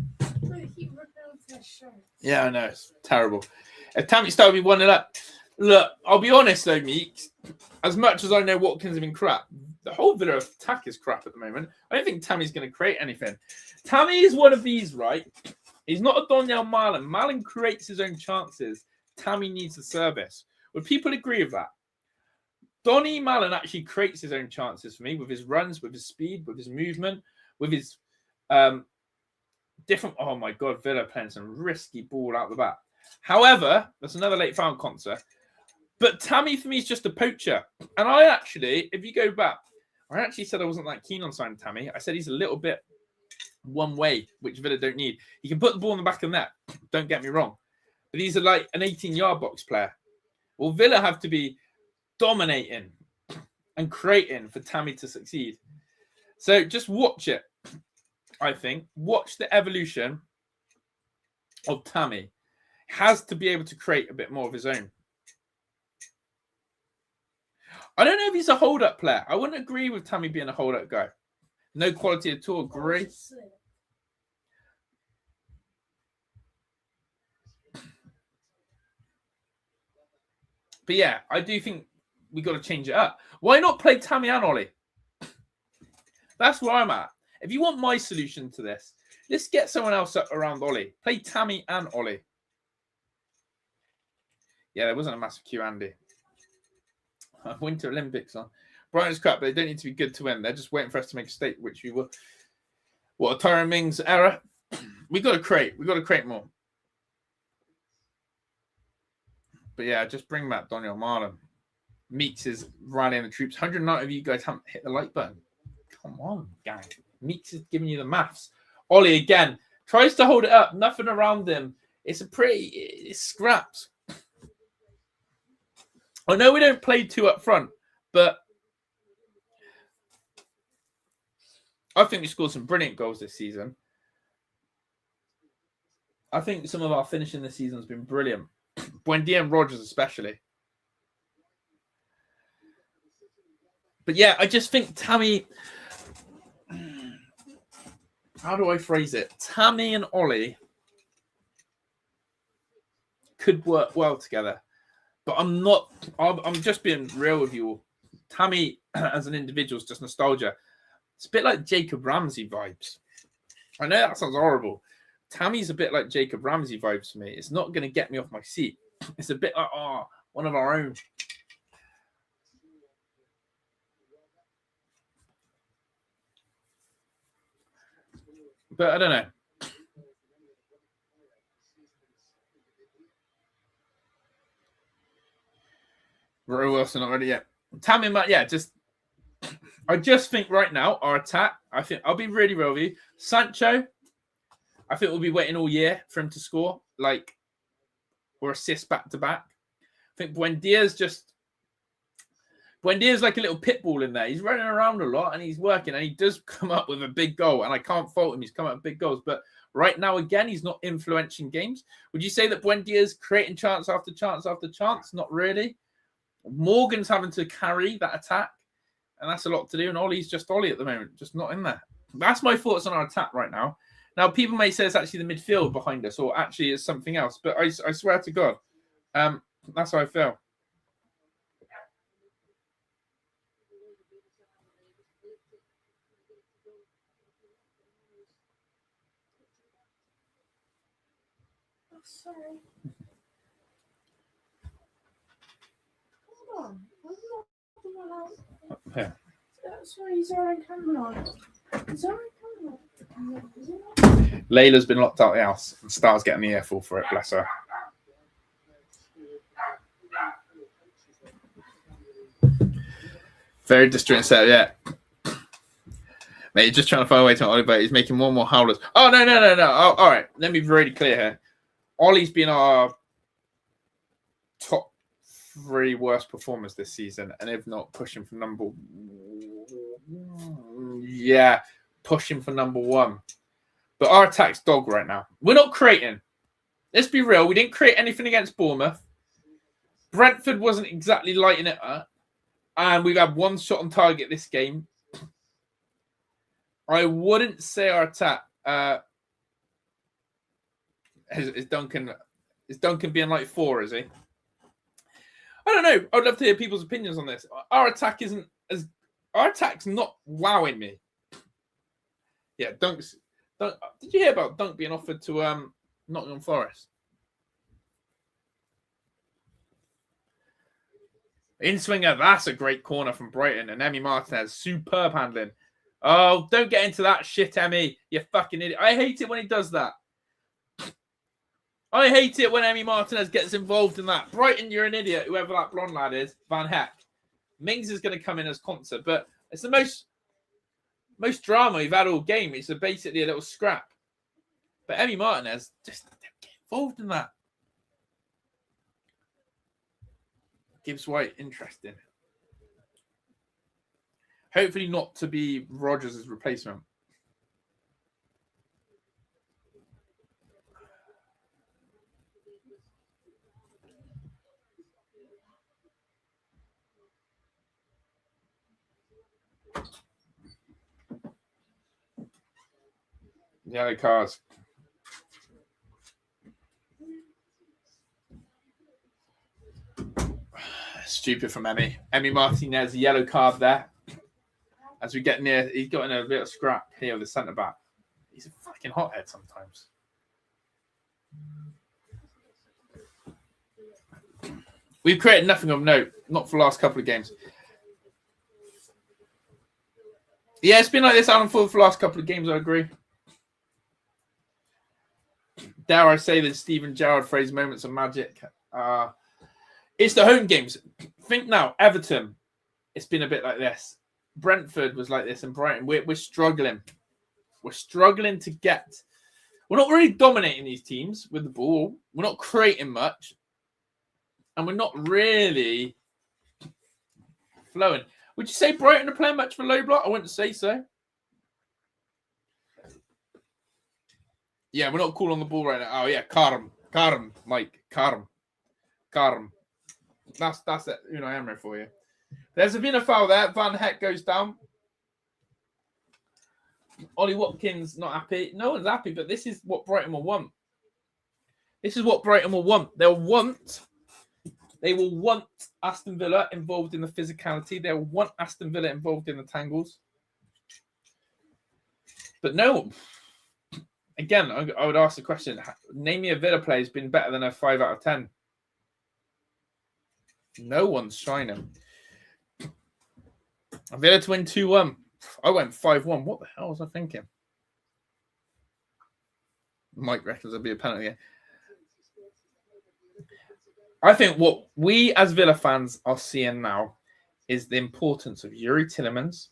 Speaker 1: Yeah, I know. It's terrible. If Tammy started me 1-0 up, look, I'll be honest though, Meeks. As much as I know Watkins has been crap, the whole Villa attack is crap at the moment. I don't think Tammy's going to create anything. Tammy is one of these, right? He's not a Donyell Malen. Malen creates his own chances. Tammy needs the service. Would people agree with that? Donny Malen actually creates his own chances for me with his runs, with his speed, with his movement, with his different. Oh my God, Villa playing some risky ball out the back. However, that's another late found concert. But Tammy for me is just a poacher. And I actually, if you go back, I actually said I wasn't that keen on signing Tammy. I said he's a little bit one way, which Villa don't need. He can put the ball in the back of the net. Don't get me wrong. But he's like an 18-yard box player. Well, Villa have to be dominating and creating for Tammy to succeed. So just watch it, I think. Watch the evolution of Tammy. Has to be able to create a bit more of his own. I don't know if he's a hold-up player. I wouldn't agree with Tammy being a hold-up guy. No quality at all. Agree. But yeah, I do think we got to change it up. Why not play Tammy and Ollie? That's where I'm at. If you want my solution to this, let's get someone else up around Ollie. Play Tammy and Ollie. Yeah, there wasn't a massive queue, Andy. Winter Olympics on. Brighton's crap, but they don't need to be good to win. They're just waiting for us to make a mistake, which we will. What a Tyrone Mings error. We got to create. We got to create more. But yeah, just bring back Donyell Malen. Meeks is rallying the troops. 190 of you guys haven't hit the like button. Come on, gang. Meeks is giving you the maths. Ollie again tries to hold it up. Nothing around him. It's scraps. I know we don't play two up front, but I think we scored some brilliant goals this season. I think some of our finishing this season has been brilliant. Buendia and Rogers especially. But yeah, I just think Tammy... How do I phrase it? Tammy and Ollie could work well together. But I'm just being real with you all. Tammy, as an individual, is just nostalgia. It's a bit like Jacob Ramsey vibes. I know that sounds horrible. Tammy's a bit like Jacob Ramsey vibes for me. It's not going to get me off my seat. It's a bit like, one of our own. But I don't know. Roy Wilson not ready yet. Tammy, I just think right now our attack. I think I'll be really real with you. Sancho, I think we'll be waiting all year for him to score, or assist back to back. I think Buendia's like a little pit bull in there. He's running around a lot and he's working, and he does come up with a big goal. And I can't fault him. He's come up with big goals, but right now again, he's not influencing games. Would you say that Buendia's creating chance after chance after chance? Not really. Morgan's having to carry that attack, and that's a lot to do. And Ollie's just Ollie at the moment, just not in there. That's my thoughts on our attack right now. Now, people may say it's actually the midfield behind us, or actually it's something else. But I swear to God, that's how I feel.
Speaker 2: Oh, sorry. Hold on. I'm not the one else.
Speaker 1: Yeah.
Speaker 2: Sorry, he's on camera. He's on camera.
Speaker 1: Layla's been locked out of the house and Star's getting the earful for it, bless her. Very distressed set, yeah. Mate, you're just trying to find a way to Ollie, but he's making more howlers. Oh, no. Oh, all right, let me be really clear here. Ollie's been our top 3 worst performers this season, and if not pushing for number 1. But our attack's dog right now. We're not creating. Let's be real. We didn't create anything against Bournemouth. Brentford wasn't exactly lighting it up. And we've had 1 shot on target this game. I wouldn't say our attack is Duncan being like 4, is he? I don't know. I'd love to hear people's opinions on this. Our attack's not wowing me. Yeah, Dunk. Did you hear about Dunk being offered to Nottingham Forest? In swinger, that's a great corner from Brighton, and Emi Martinez, superb handling. Oh, don't get into that shit, Emi. You fucking idiot. I hate it when he does that. I hate it when Emi Martinez gets involved in that. Brighton, you're an idiot, whoever that blonde lad is. Van Heck. Mings is going to come in as concert, but it's the most drama we've had all game. It's basically a little scrap. But Emi Martinez, just don't get involved in that. Gibbs White, interesting. Hopefully not to be Rodgers' replacement. Yellow cards. Stupid from Emi. Emi Martinez, yellow card there. As we get near, he's got in a bit of scrap here with the centre back. He's a fucking hothead sometimes. We've created nothing of note, not for the last couple of games. Yeah, it's been like this, Alan, for the last couple of games, I agree. Dare I say that Steven Gerrard phrase moments of magic? It's the home games. Think now, Everton, it's been a bit like this. Brentford was like this, and Brighton, we're struggling. We're struggling to get... We're not really dominating these teams with the ball. We're not creating much. And we're not really flowing. Would you say Brighton are playing much for low block? I wouldn't say so. Yeah, we're not cool on the ball right now. Oh, yeah, Karim, Mike, Karim. That's it. Unai Emery for you. There's been a foul there. Van Heck goes down. Ollie Watkins not happy. No one's happy, but this is what Brighton will want. This is what Brighton will want. They will want Aston Villa involved in the physicality. They'll want Aston Villa involved in the tangles. But no. Again, I would ask the question, name me a Villa player who's been better than a 5 out of 10. No one's shining. Villa to win 2-1. I went 5-1. What the hell was I thinking? Mike reckons there'll be a penalty. I think what we as Villa fans are seeing now is the importance of Yuri Tillemans.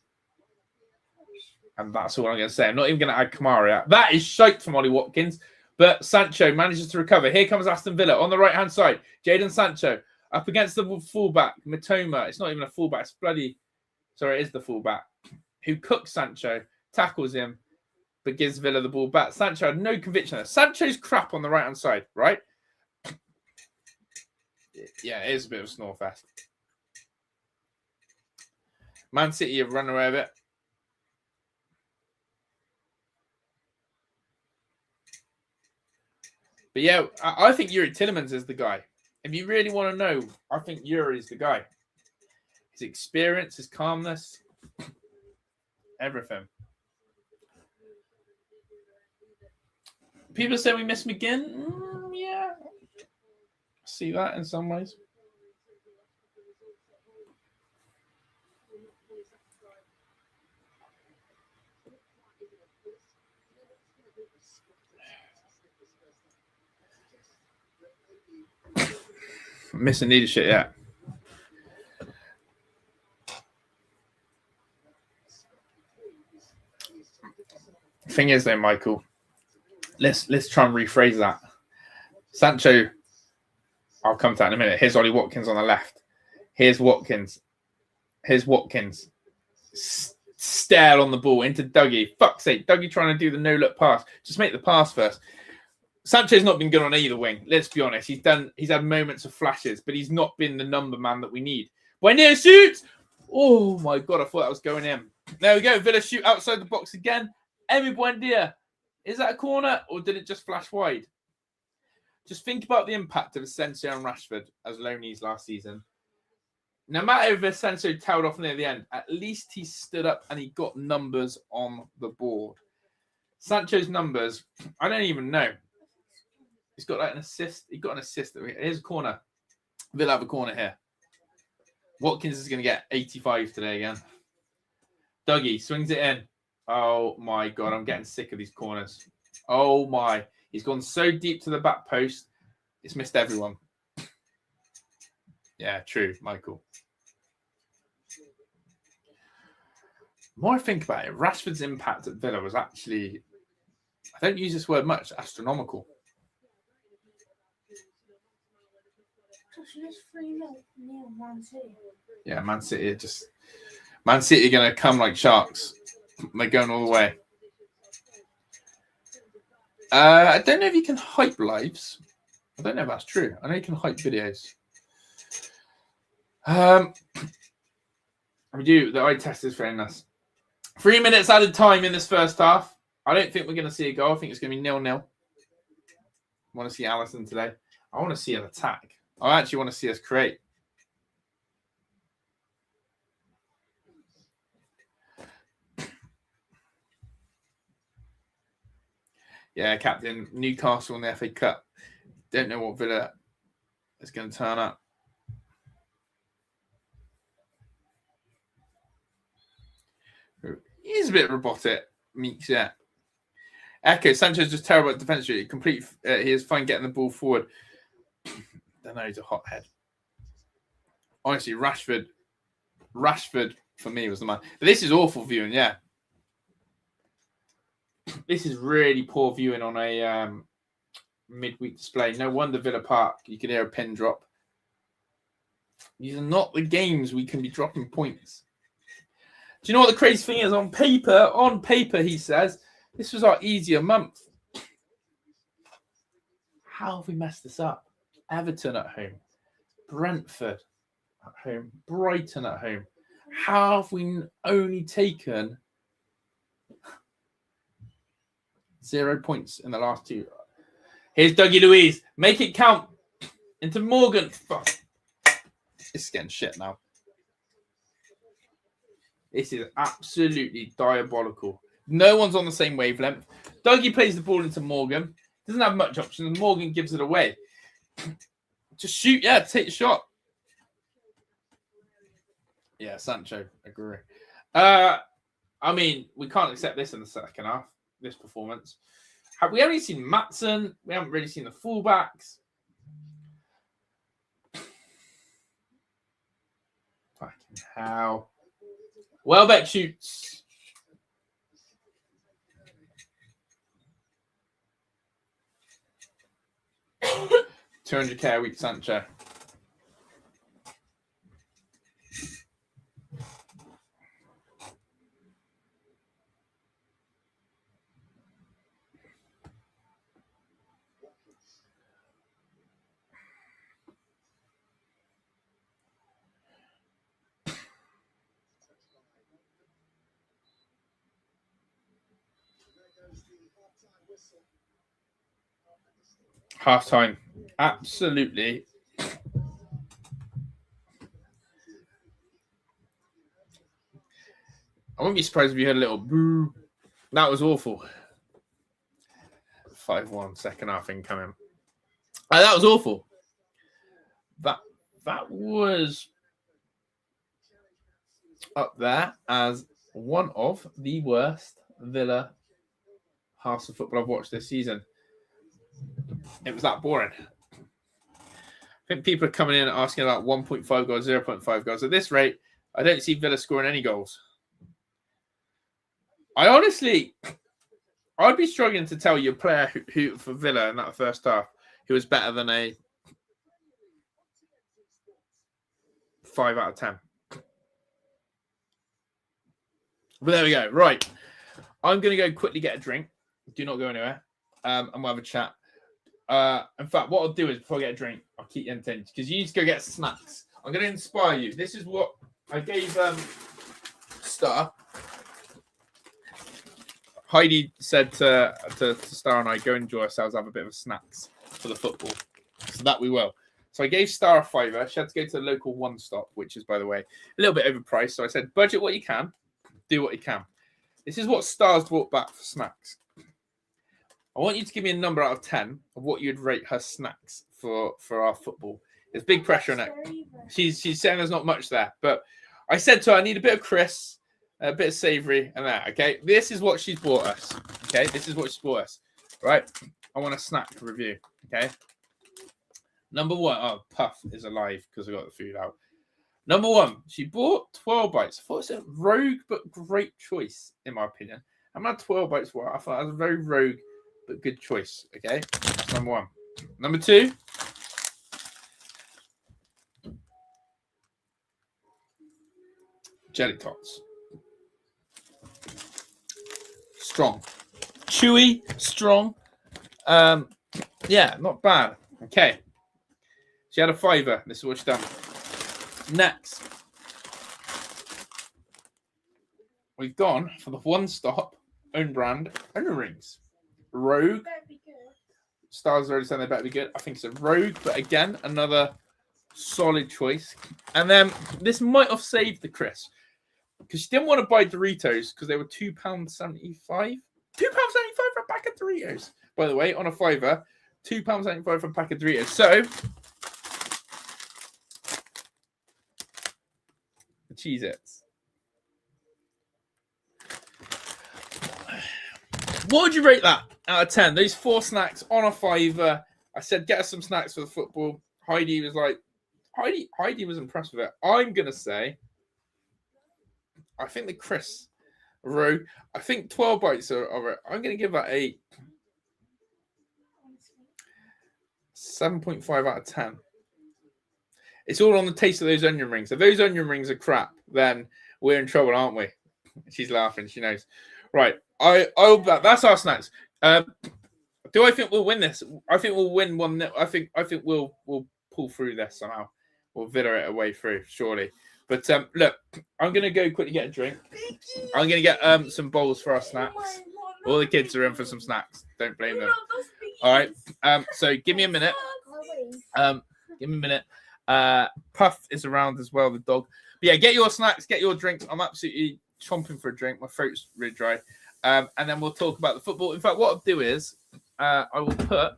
Speaker 1: And that's all I'm going to say. I'm not even going to add Kamara. That is shite from Ollie Watkins. But Sancho manages to recover. Here comes Aston Villa on the right-hand side. Jadon Sancho up against the fullback, Matoma. It's not even a fullback. It's bloody... Sorry, it is the fullback. Who cooks Sancho, tackles him, but gives Villa the ball back. Sancho had no conviction there. Sancho's crap on the right-hand side, right? Yeah, it is a bit of a snore fest. Man City have run away with it. But yeah, I think Yuri Tillemans is the guy. If you really want to know, I think Yuri is the guy. His experience, his calmness, everything. People say we miss McGinn. Yeah. See that in some ways. Missing leadership, yeah. Thing is, though, Michael, let's try and rephrase that. Sancho, I'll come to that in a minute. Here's Ollie Watkins on the left. Here's Watkins. Stare on the ball into Dougie. Fuck's sake, Dougie trying to do the no-look pass. Just make the pass first. Sancho's not been good on either wing. Let's be honest. He's had moments of flashes, but he's not been the number man that we need. Buendia shoots. Oh my God, I thought that was going in. There we go. Villa shoot outside the box again. Emi Buendia. Is that a corner or did it just flash wide? Just think about the impact of Asensio and Rashford as loanees last season. No matter if Asensio tailed off near the end, at least he stood up and he got numbers on the board. Sancho's numbers, I don't even know. He's got like an assist. He got an assist. Here's a corner. Villa have a corner here. Watkins is going to get 85 today again. Dougie swings it in. Oh my God, I'm getting sick of these corners. Oh my. He's gone so deep to the back post. It's missed everyone. Yeah, true, Michael. The more I think about it, Rashford's impact at Villa was actually, I don't use this word much, astronomical. Yeah, Man City are going to come like sharks. They're going all the way. I don't know if you can hype lives. I don't know if that's true. I know you can hype videos. We do. The eye test is very nice. 3 minutes added time in this first half. I don't think we're going to see a goal. I think it's going to be 0-0. I want to see Alisson today. I want to see an attack. I actually want to see us create. Yeah, captain, Newcastle in the FA Cup. Don't know what Villa is going to turn up. He's a bit robotic. Meeks, yeah. Echo, Sancho's just terrible at defense. He is fine getting the ball forward. Don't know, he's a hothead. Honestly, Rashford for me was the man. But this is awful viewing, yeah. This is really poor viewing on a midweek display. No wonder Villa Park, you can hear a pin drop. These are not the games we can be dropping points. Do you know what the crazy thing is? On paper, he says, this was our easier month. How have we messed this up? Everton at home. Brentford at home. Brighton at home. How have we only taken 0 points in the last two? Here's Dougie Luiz. Make it count. Into Morgan. Fuck. It's getting shit now. This is absolutely diabolical. No one's on the same wavelength. Dougie plays the ball into Morgan. Doesn't have much option. And Morgan gives it away. Just shoot. Yeah, take the shot. Yeah, Sancho. Agree. I mean, we can't accept this in the second half. This performance. Have we only seen Maatsen? We haven't really seen the fullbacks. Fucking hell. Welbeck shoots. £200k a week, Sancho. Half time. Absolutely. I wouldn't be surprised if you heard a little boo. That was awful. 5-1 second half incoming. That was awful. That was up there as one of the worst Villa halves of football I've watched this season. It was that boring. I think people are coming in and asking about 1.5 goals, 0.5 goals. At this rate, I don't see Villa scoring any goals. I'd be struggling to tell you a player who for Villa in that first half who was better than a 5 out of 10. But there we go. Right. I'm going to go quickly get a drink. Do not go anywhere. And we'll have a chat. In fact, what I'll do is before I get a drink, I'll keep you entertained because you need to go get snacks. I'm going to inspire you. This is what I gave Star. Heidi said to Star and I, go enjoy ourselves, have a bit of snacks for the football. So that we will. So I gave Star a £5. She had to go to the local One Stop, which is, by the way, a little bit overpriced. So I said, budget what you can, do what you can. This is what Star's brought back for snacks. I want you to give me a number out of 10 of what you'd rate her snacks for our football. There's big pressure on it. She's saying there's not much there. But I said to her, I need a bit of crisp, a bit of savoury and that, okay? This is what she's bought us, okay? This is what she's bought us, right? I want a snack review, okay? Number one, oh, Puff is alive because I got the food out. Number one, she bought 12 bites. I thought it was a rogue but great choice, in my opinion. I'm not 12 bites for it. I thought it was a very rogue but good choice, okay? That's number one. Number two, jelly tots. Strong. Chewy, strong. Yeah, not bad. Okay. She had a £5. This is what she's done. Next, we've gone for the One Stop own brand onion rings. Rogue. Stars already saying they better be good. I think it's a Rogue, but again, another solid choice. And then this might have saved the Chris because she didn't want to buy Doritos because they were £2.75. £2.75 for a pack of Doritos. By the way, on a £5, £2.75 for a pack of Doritos. So the Cheez-Its. What would you rate that out of 10? Those 4 snacks on a £5. I said, get us some snacks for the football. Heidi was like, Heidi was impressed with it. I'm going to say, I think the Chris Rogue, I think 12 bites are it. I'm going to give that a 7.5 out of 10. It's all on the taste of those onion rings. If those onion rings are crap, then we're in trouble, aren't we? She's laughing. She knows. Right. That's our snacks. Do I think we'll win this? I think we'll win 1-0. I think we'll pull through this somehow. We'll Villa it away through, surely. But look, I'm gonna go quickly get a drink. I'm gonna get some bowls for our snacks. All the kids are in for some snacks. Don't blame them. All right. So give me a minute. Give me a minute. Puff is around as well, the dog. But yeah, get your snacks, get your drinks. I'm absolutely chomping for a drink. My throat's really dry. And then we'll talk about the football. In fact, what I'll do is I will put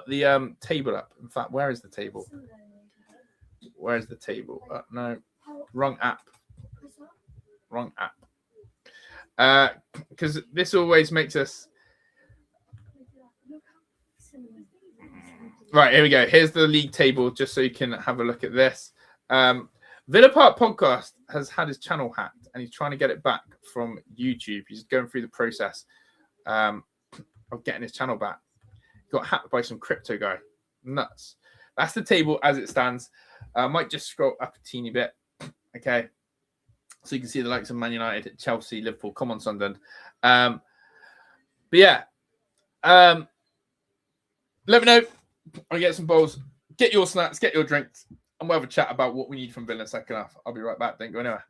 Speaker 1: the table up. In fact, where is the table? Where's the table? No, wrong app. Wrong app. Because this always makes us. Right, here we go. Here's the league table, just so you can have a look at this. Villa Park Podcast has had his channel hacked, and he's trying to get it back from YouTube. He's going through the process of getting his channel back. Got hacked by some crypto guy. Nuts. That's the table as it stands. I might just scroll up a teeny bit. Okay. So you can see the likes of Man United, Chelsea, Liverpool. Come on, Sunderland. But yeah. Let me know. I'll get some bowls. Get your snacks, get your drinks, and we'll have a chat about what we need from Villa in the second half. I'll be right back. Don't go anywhere.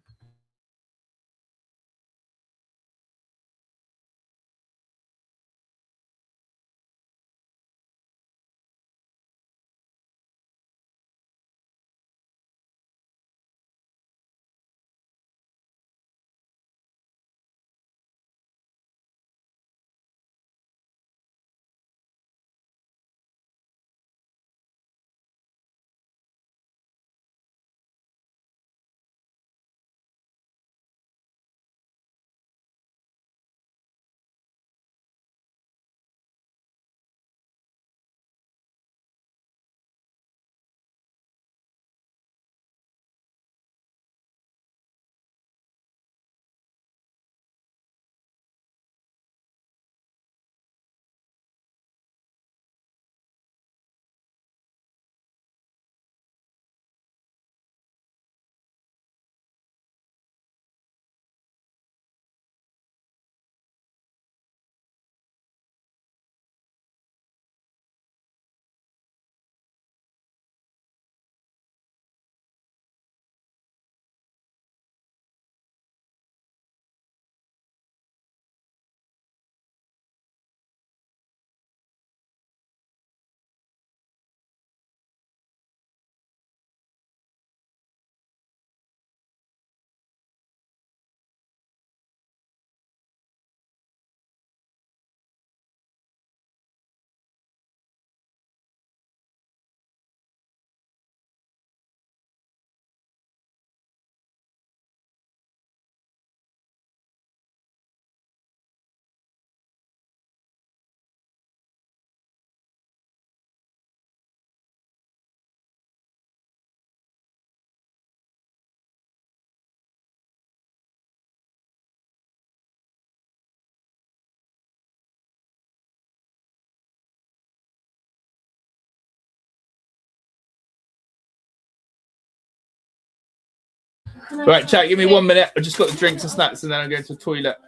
Speaker 1: Right, chat, give me 1 minute. I just got the drinks and snacks, and then I'm going to the toilet.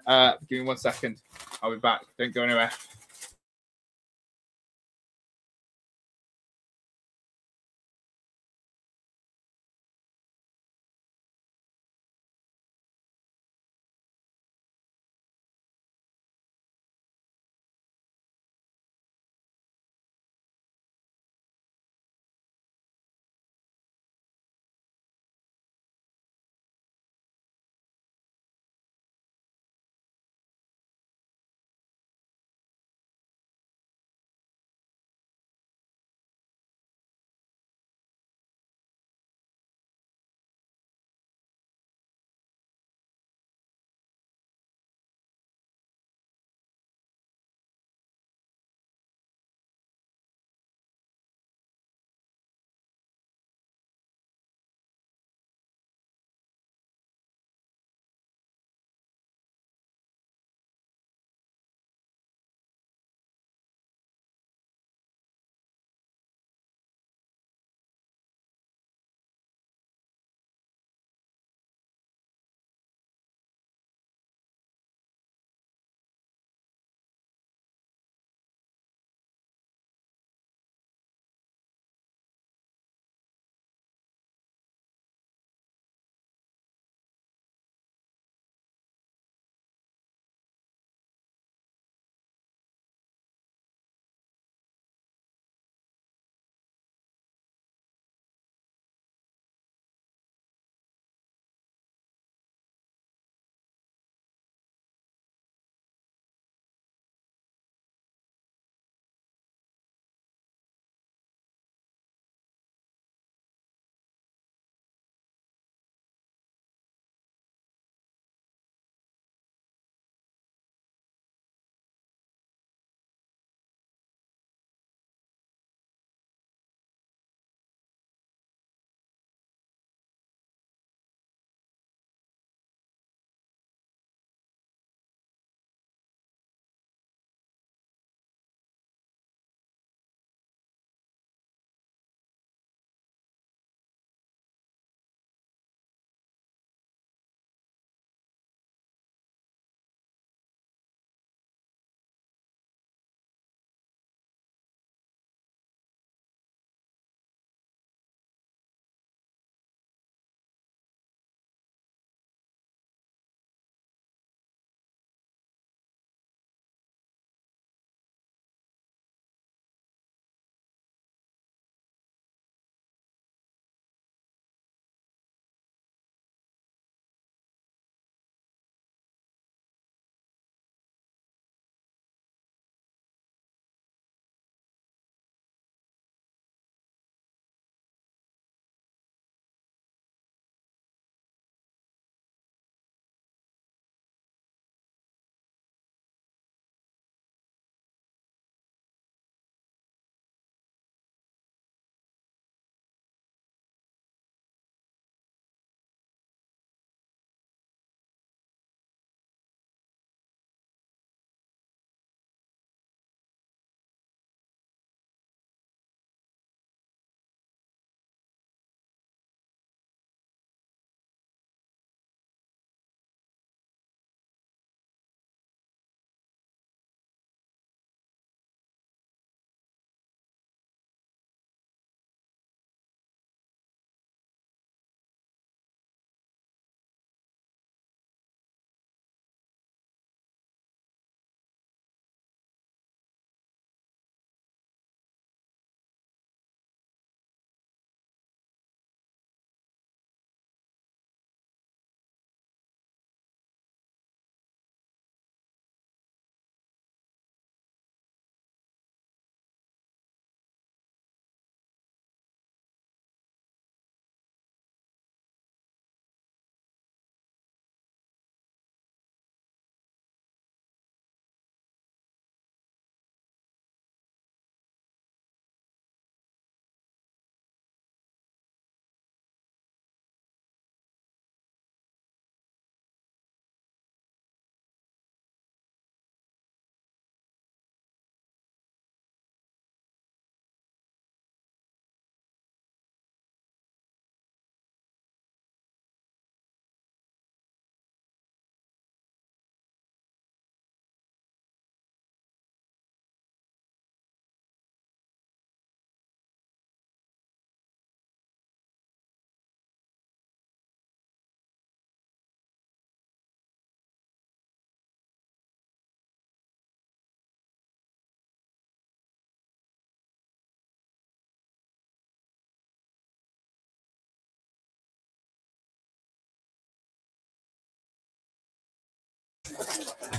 Speaker 1: Give me 1 second. I'll be back. Don't go anywhere.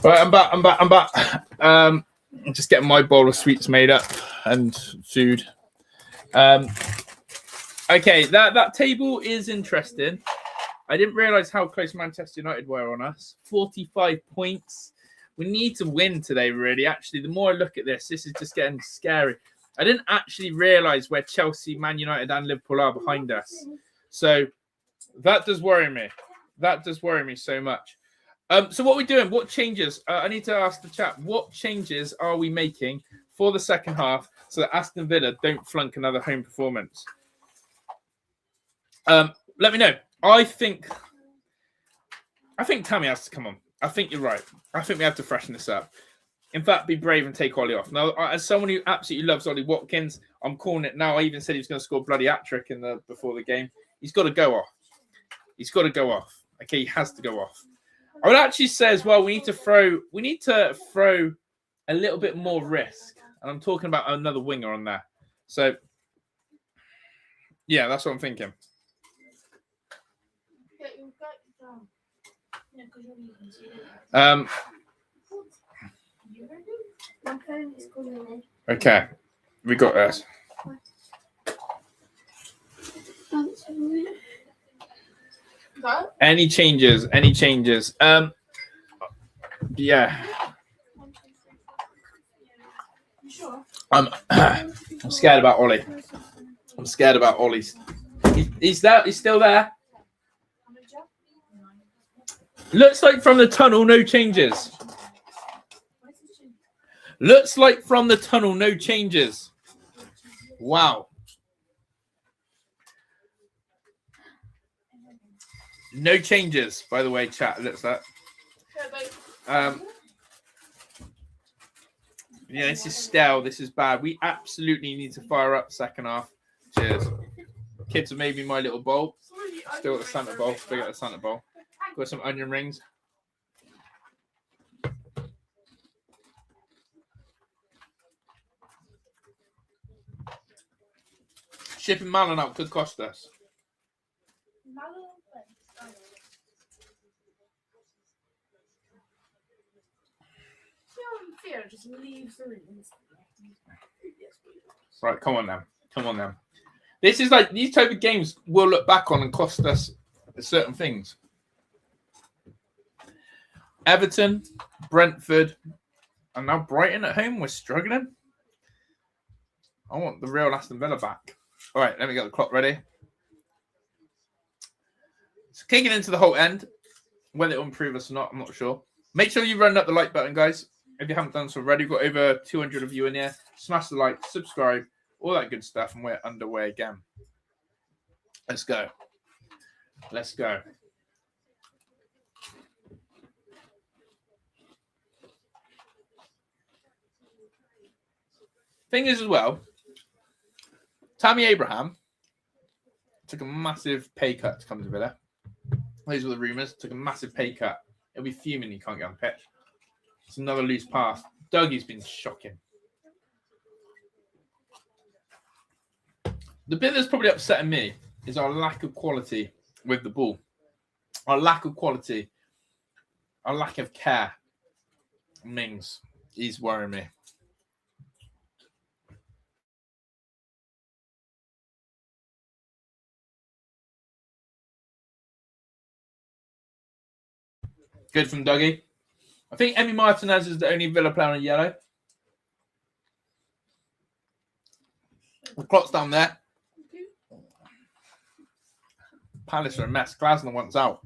Speaker 1: Right, I'm back. I'm just getting my bowl of sweets made up and food. Okay, that table is interesting. I didn't realise how close Manchester United were on us. 45 points. We need to win today, really. Actually, the more I look at this is just getting scary. I didn't actually realise where Chelsea, Man United and Liverpool are behind us. So that does worry me. That does worry me so much. So what are we doing? What changes? I need to ask the chat. What changes are we making for the second half so that Aston Villa don't flunk another home performance? Let me know. I think Tammy has to come on. I think you're right. I think we have to freshen this up. In fact, be brave and take Ollie off. Now, as someone who absolutely loves Ollie Watkins, I'm calling it now. I even said he was going to score a bloody hat-trick before the game. He's got to go off. He's got to go off. Okay, he has to go off. I would actually say as well, we need to throw a little bit more risk. And I'm talking about another winger on there. So, yeah, that's what I'm thinking. Okay, we got this. Any changes? Yeah. I'm scared about Ollie. I'm scared about Ollie. He's there. He's still there. Looks like from the tunnel, no changes. Looks like from the tunnel, no changes. Wow. No changes, by the way, chat. Looks like. Yeah, this is stale. This is bad. We absolutely need to fire up second half. Cheers. Kids have made me my little bowl. Still got the Santa bowl. Still got the Santa bowl. Got some onion rings. Shipping Malin out could cost us. Right, come on then. This is like these type of games we'll look back on and cost us certain things. Everton, Brentford, and now Brighton at home. We're struggling. I want the real Aston Villa back. All right, let me get the clock ready. So kicking into the whole end. Whether it will improve us or not, I'm not sure. Make sure you run up the like button, guys. If you haven't done so already, we've got over 200 of you in here. Smash the like, subscribe, all that good stuff, and we're underway again. Let's go. Let's go. Thing is as well, Tammy Abraham took a massive pay cut to come to Villa. Those were the rumours. Took a massive pay cut. He'll be fuming he can't get on the pitch. It's another loose pass. Dougie's been shocking. The bit that's probably upsetting me is our lack of quality with the ball. Our lack of quality. Our lack of care. Mings. He's worrying me. Good from Dougie. I think Emi Martinez is the only Villa player on yellow. The clock's down there. Palace are a mess. Glasner wants out.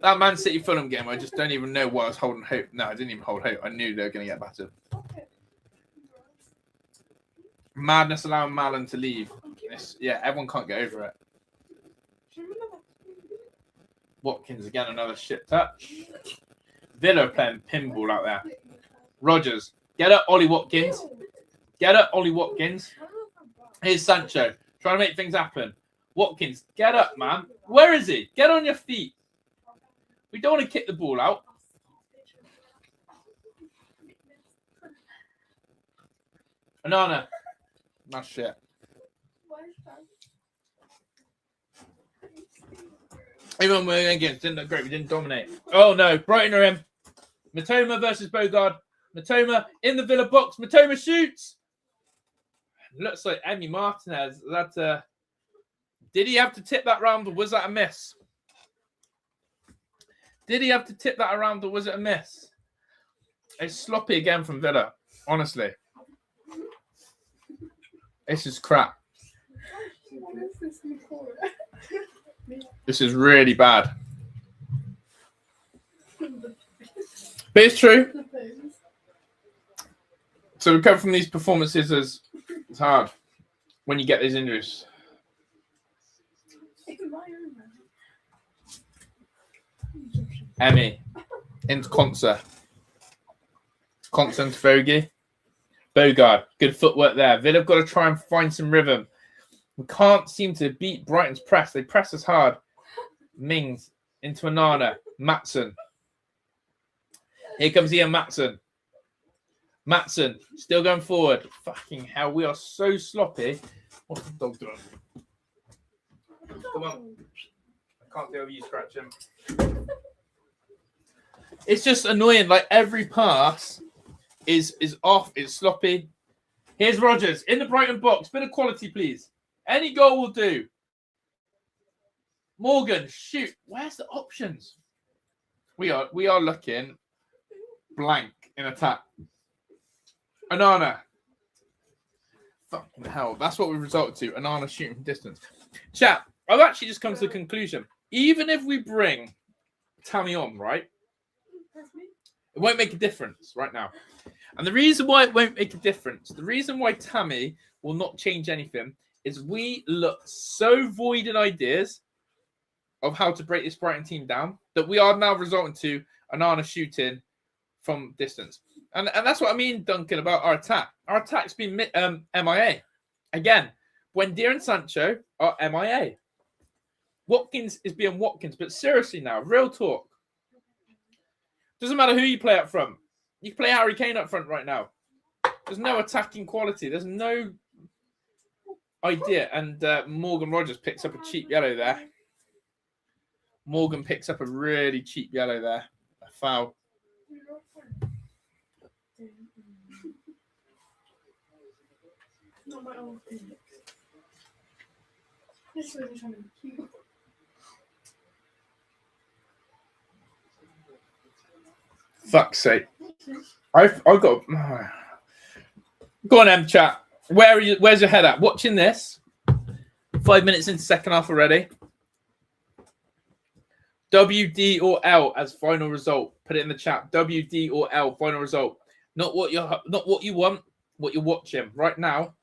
Speaker 1: That Man City Fulham game, I just don't even know what I was holding hope. No, I didn't even hold hope. I knew they were going to get battered. Madness allowing Malin to leave. Yeah, everyone can't get over it. Watkins again, another shit touch. Villa playing pinball out there. Rogers, get up, Ollie Watkins. Get up, Ollie Watkins. Here's Sancho, trying to make things happen. Watkins, get up, man. Where is he? Get on your feet. We don't want to kick the ball out. Anana. That's shit. Even when we were against, didn't look great. We didn't dominate. Oh no, Brighton are in. Matoma versus Bogard. Matoma in the Villa box. Matoma shoots. Looks like Emi Martinez. That did he have to tip that round, or was that a miss? Did he have to tip that around, or was it a miss? It's sloppy again from Villa. Honestly, this is crap. This is really bad. But it's true. So recover from these performances is it's hard when you get these injuries. Emmy into concert. Constant Vogie. Bogard. Good footwork there. Villa have got to try and find some rhythm. We can't seem to beat Brighton's press. They press us hard. Mings into Anana. Matson. Here comes Ian Matson. Matson still going forward. Fucking hell, we are so sloppy. What's the dog doing? Come on. I can't deal with you scratching. It's just annoying. Like every pass is off. It's sloppy. Here's Rodgers in the Brighton box. Bit of quality, please. Any goal will do. Morgan, shoot. Where's the options? We are looking blank in attack. Anana. Fucking hell. That's what we resulted to. Anana shooting from distance. Chat, I've actually just come to the conclusion. Even if we bring Tammy on, right? It won't make a difference right now. And the reason why it won't make a difference, the reason why Tammy will not change anything, is we look so void in ideas of how to break this Brighton team down that we are now resorting to Anana shooting from distance. And that's what I mean, Duncan, about our attack. Our attack's been MIA. Again, Buendia and Sancho are MIA. Watkins is being Watkins, but seriously now, real talk. Doesn't matter who you play up front. You can play Harry Kane up front right now. There's no attacking quality. There's no idea. And Morgan Rodgers picks up a cheap yellow there. Morgan picks up a really cheap yellow there. A foul.
Speaker 2: Not my old thing. This is really trying to be cute.
Speaker 1: Fuck's sake. I've got... Go on, M chat. Where's your head at? Watching this. 5 minutes into second half already. W, D, or L as final result. Put it in the chat. W, D, or L final result. Not what you want, what you're watching. Right now,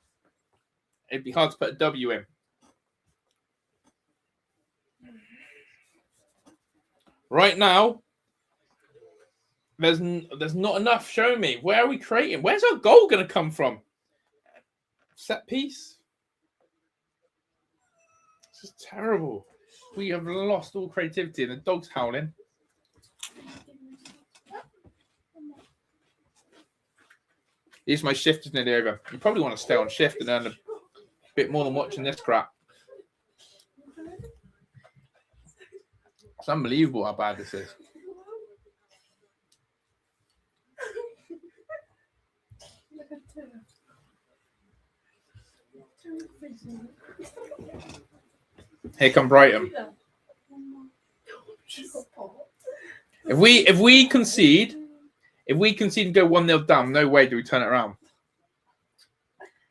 Speaker 1: it'd be hard to put a W in. Right now, there's not enough. Show me. Where are we creating? Where's our goal going to come from? Set piece. This is terrible. We have lost all creativity and the dog's howling. Here's my shift is nearly over. You probably want to stay on shift and earn a bit more than watching this crap. It's unbelievable how bad this is. Here come Brighton. If we concede and go 1-0 down, no way do we turn it around.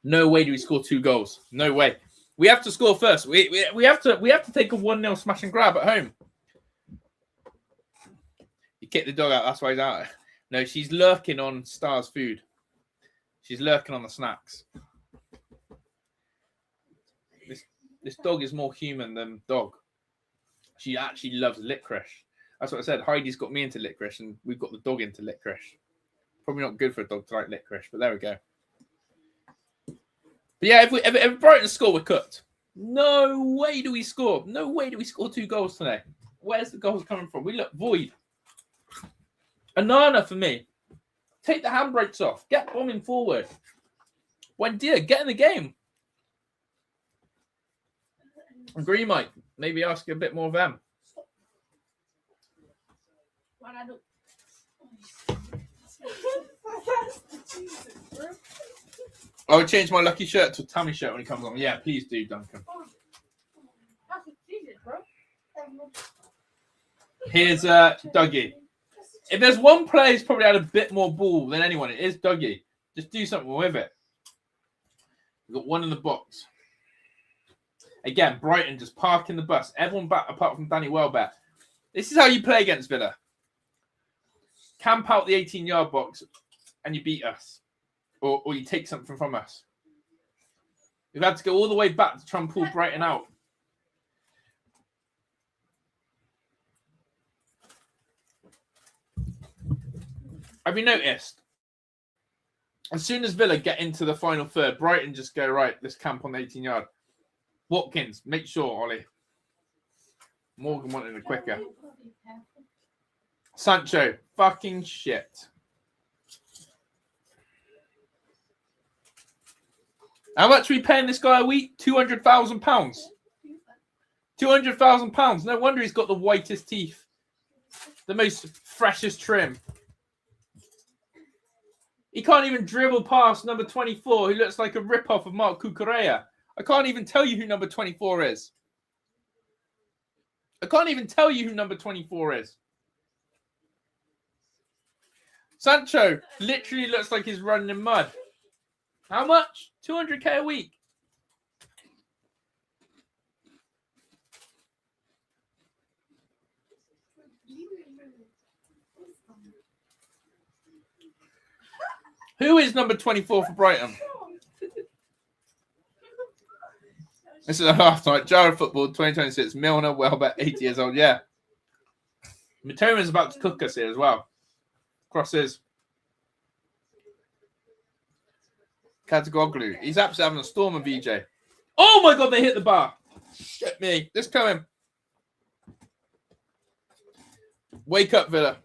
Speaker 1: No way do we score 2 goals. No way. We have to score first. We have to take a 1-0 smash and grab at home. You kick the dog out, that's why he's out. No, she's lurking on Star's food. She's lurking on the snacks. This dog is more human than dog. She actually loves licorice. That's what I said. Heidi's got me into licorice, and we've got the dog into licorice. Probably not good for a dog to like licorice, but there we go. But yeah, if Brighton score, we're cooked. No way do we score. No way do we score 2 goals today. Where's the goals coming from? We look void. Anana for me. Take the handbrakes off. Get bombing forward. Buendia, get in the game. Agree, Mike. Maybe ask a bit more of them.
Speaker 2: Man, I don't.
Speaker 1: I would change my lucky shirt to a Tammy shirt when he comes on. Yeah, please do, Duncan.
Speaker 2: That's Jesus, bro.
Speaker 1: Here's Dougie. If there's one player who's probably had a bit more ball than anyone, it is Dougie. Just do something with it. We've got one in the box. Again, Brighton just parking the bus. Everyone back apart from Danny Welbeck. This is how you play against Villa. Camp out the 18-yard box and you beat us. Or you take something from us. We've had to go all the way back to try and pull Brighton out. Have you noticed? As soon as Villa get into the final third, Brighton just go, right, let's camp on the 18-yard. Watkins, make sure, Ollie. Morgan wanted it quicker. Sancho, fucking shit. How much are we paying this guy a week? £200,000. £200,000. No wonder he's got the whitest teeth. The most freshest trim. He can't even dribble past number 24, who looks like a rip-off of Mark Cucurella. I can't even tell you who number 24 is. I can't even tell you who number 24 is. Sancho literally looks like he's running in mud. How much? 200k a week. Who is number 24 for Brighton? This is a half night. Jared Football 2026. Milner, Welbeck, 80 years old. Yeah. Mitoma's about to cook us here as well. Crosses. Katagoglu. He's absolutely having a storm of VJ. Oh my God, they hit the bar. Shit me. This coming. Wake up, Villa.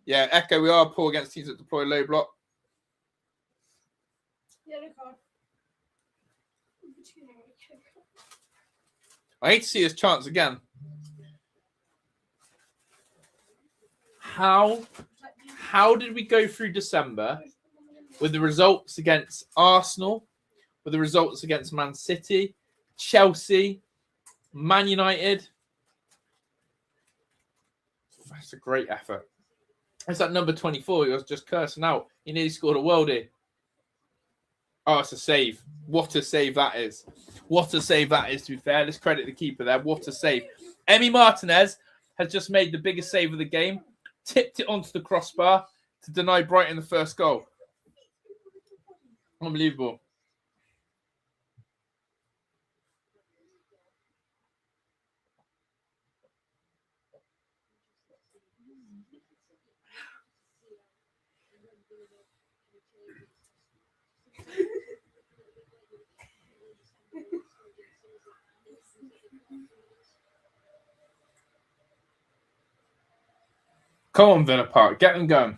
Speaker 1: Yeah, Echo, we are poor against teams that deploy low block.
Speaker 2: Yellow card.
Speaker 1: I hate to see this chance again. How did we go through December with the results against Arsenal, with the results against Man City, Chelsea, Man United? That's a great effort. It's that number 24 who was just cursing out. He nearly scored a worldie. Oh, it's a save. What a save that is. What a save that is, to be fair. Let's credit the keeper there. What a save. Emi Martinez has just made the biggest save of the game. Tipped it onto the crossbar to deny Brighton the first goal. Unbelievable. Come on, Villa Park. Get them going.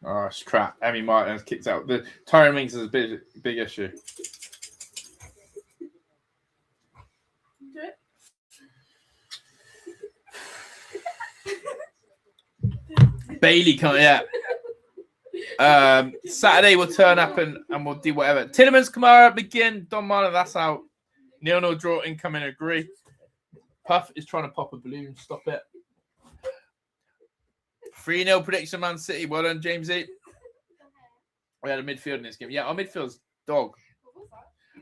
Speaker 1: Oh, it's crap. Emi Martinez kicks out. The Tyrone Mings is a big issue.
Speaker 2: Do it.
Speaker 1: Bailey can't yet. Saturday we'll turn up and we'll do whatever. Tillemans, Kamara, McGinn, Don Marlon, that's out. 0-0 draw, incoming, agree. Puff is trying to pop a balloon. Stop it. 3-0 prediction, Man City. Well done, Jamesy. We had a midfield in this game. Yeah, our midfield's dog.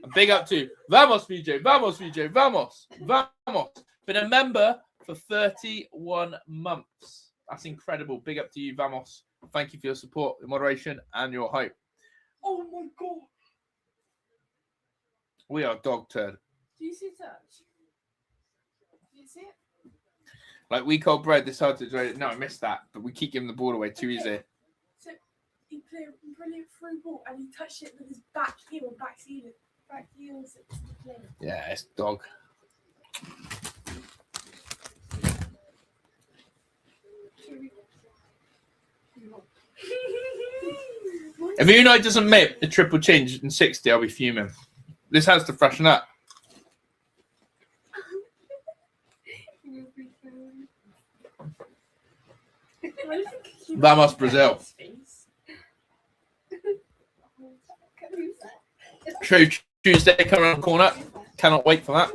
Speaker 1: And big up to Vamos, VJ. Vamos, VJ. Vamos. Vamos. Been a member for 31 months. That's incredible. Big up to you, Vamos. Thank you for your support, your moderation, and your hope.
Speaker 2: Oh my God.
Speaker 1: We are dog turd.
Speaker 2: Do you see touch? Do you see it?
Speaker 1: Like week old bread, this hard to enjoy. No, I missed that, but we keep giving the ball away too easy.
Speaker 2: So he played a brilliant through ball and he touched it with his back heel, back heels to the player.
Speaker 1: Yeah, it's dog. If Unai doesn't make a triple change in 60, I'll be fuming. This has to freshen up. Vamos, Brazil. True Tuesday coming around the corner. Cannot wait for that.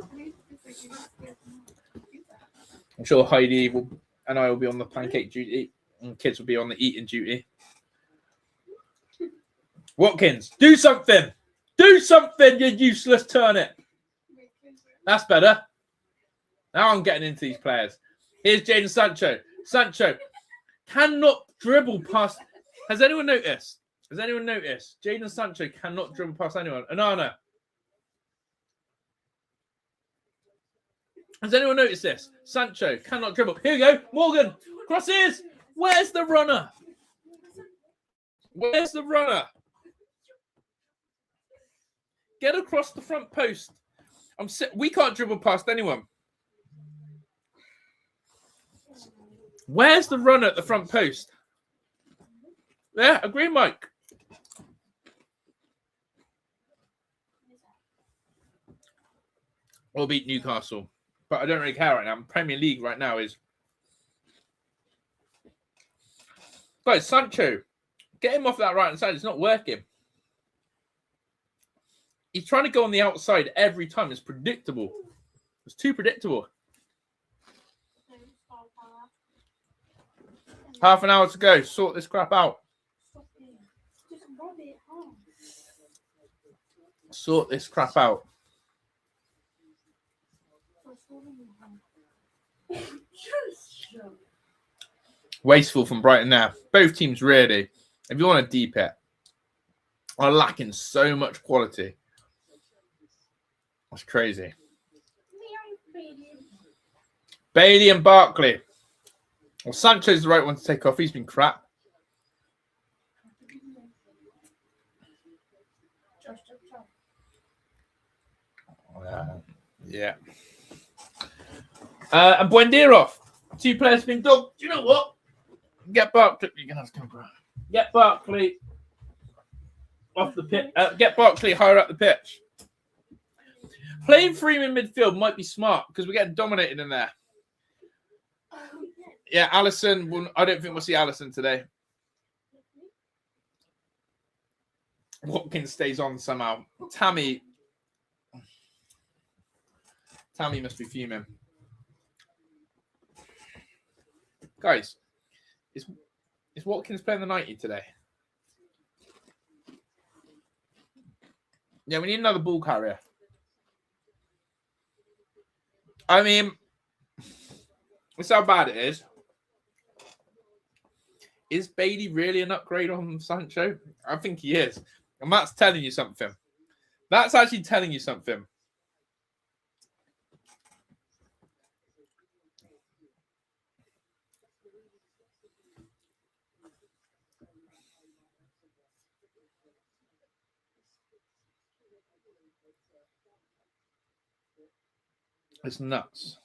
Speaker 1: I'm sure Heidi and I will be on the pancake duty, and kids will be on the eating duty. Watkins, do something! Do something, you useless turnip! That's better. Now I'm getting into these players. Here's Jadon Sancho. Sancho cannot dribble past. Has anyone noticed? Jadon Sancho cannot dribble past anyone. Anana. Has anyone noticed this? Sancho cannot dribble. Here we go. Morgan. Crosses. Where's the runner? Where's the runner? Get across the front post. We can't dribble past anyone. Where's the runner at the front post? Yeah, agree, Mike. We'll beat Newcastle. But I don't really care right now. Premier League right now is... Guys, Sancho, get him off that right-hand side. It's not working. He's trying to go on the outside every time. It's predictable. It's too predictable. Half an hour to go. Sort this crap out. Sort this crap out. Wasteful from Brighton now. Both teams really, if you want to deep it, are lacking so much quality. That's crazy. Bailey and Barkley. Well, Sancho's the right one to take off. He's been crap. Yeah. And Buendia off. 2 players have been done. Do you know what? Get Barkley. You're gonna have to come around. Get Barkley off the pitch. Get Barkley higher up the pitch. Playing Freeman midfield might be smart because we're getting dominated in there. Yeah, Alisson. I don't think we'll see Alisson today. Watkins stays on somehow. Tammy must be fuming. Guys, is Watkins playing the 90 today? Yeah, we need another ball carrier. I mean, that's how bad it is. Is Bailey really an upgrade on Sancho? I think he is. And that's telling you something. That's actually telling you something. It's nuts.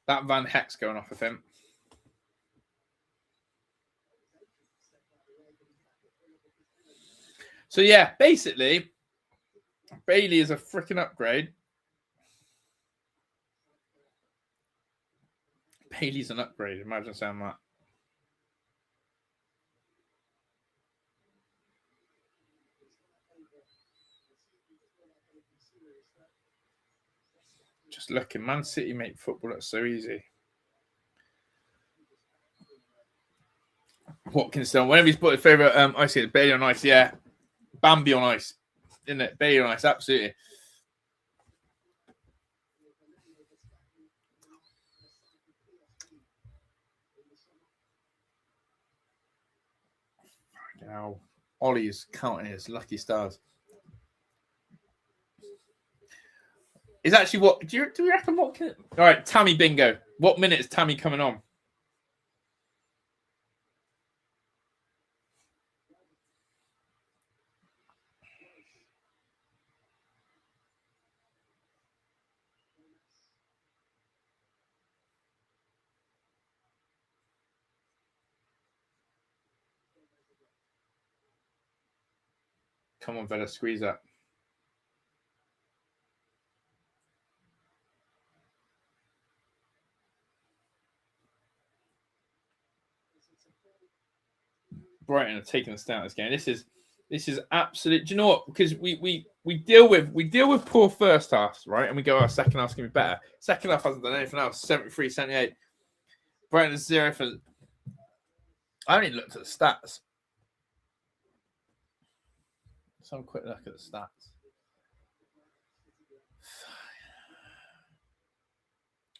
Speaker 1: That Van Heck's going off of him. So, yeah, basically, Bailey is a freaking upgrade. Bailey's an upgrade. Imagine saying that. Just looking. Man City make football look so easy. Watkins done. Whenever he's put his favourite ice skate, Bailey on ice, yeah. Bambi on ice. Isn't it? Bailey on ice, absolutely. Now, Ollie's counting his lucky stars. Is actually what do we reckon Watkins? All right, Tammy bingo. What minute is Tammy coming on? Come on, Villa, squeeze up. Brighton are taking the stand this game. This is absolute. Do you know what? Because we deal with poor first halves, right? And we go, our second half's gonna be better. Second half hasn't done anything else. 73, 78. Brighton is 0 for. I haven't even looked at the stats. Some quick look at the stats.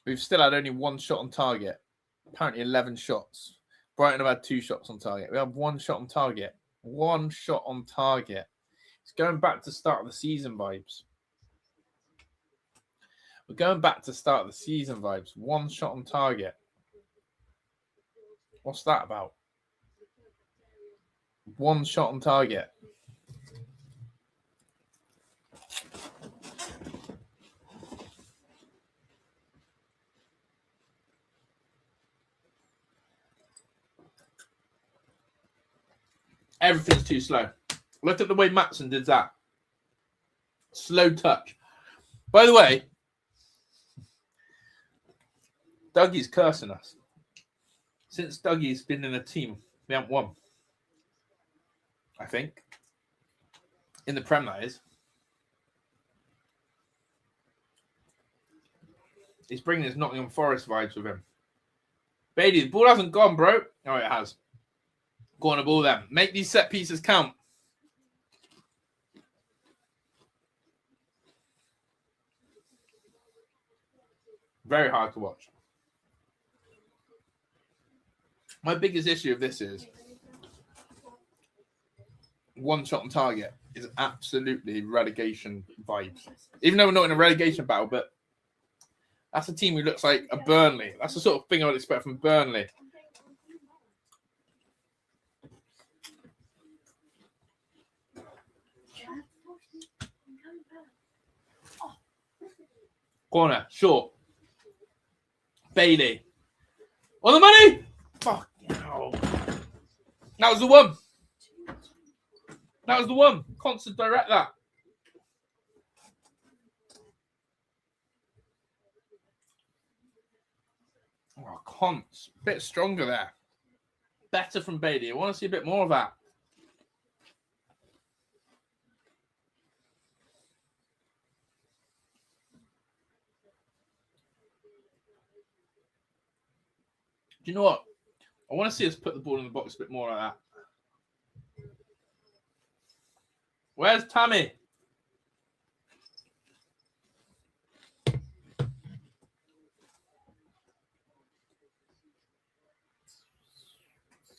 Speaker 1: We've still had only one shot on target. Apparently 11 shots. Brighton have had 2 shots on target. We have 1 shot on target. 1 shot on target. It's going back to start of the season vibes. We're going back to start of the season vibes. 1 shot on target. What's that about? 1 shot on target. Everything's too slow. Look at the way Matson did that. Slow touch. By the way, Dougie's cursing us. Since Dougie's been in the team, we haven't won. I think. In the Prem, that is. He's bringing his Nottingham Forest vibes with him. Bailey, the ball hasn't gone, bro. Oh, it has. Go on the ball then. Make these set pieces count. Very hard to watch. My biggest issue of this is 1 shot on target is absolutely relegation vibes. Even though we're not in a relegation battle, but that's a team who looks like a Burnley. That's the sort of thing I would expect from Burnley. Corner, short. Bailey. On the money! Fuck. No. That was the one. That was the one. Constant direct that. Oh, Conts. A bit stronger there. Better from Bailey. I want to see a bit more of that. Do you know what? I want to see us put the ball in the box a bit more like that. Where's Tammy?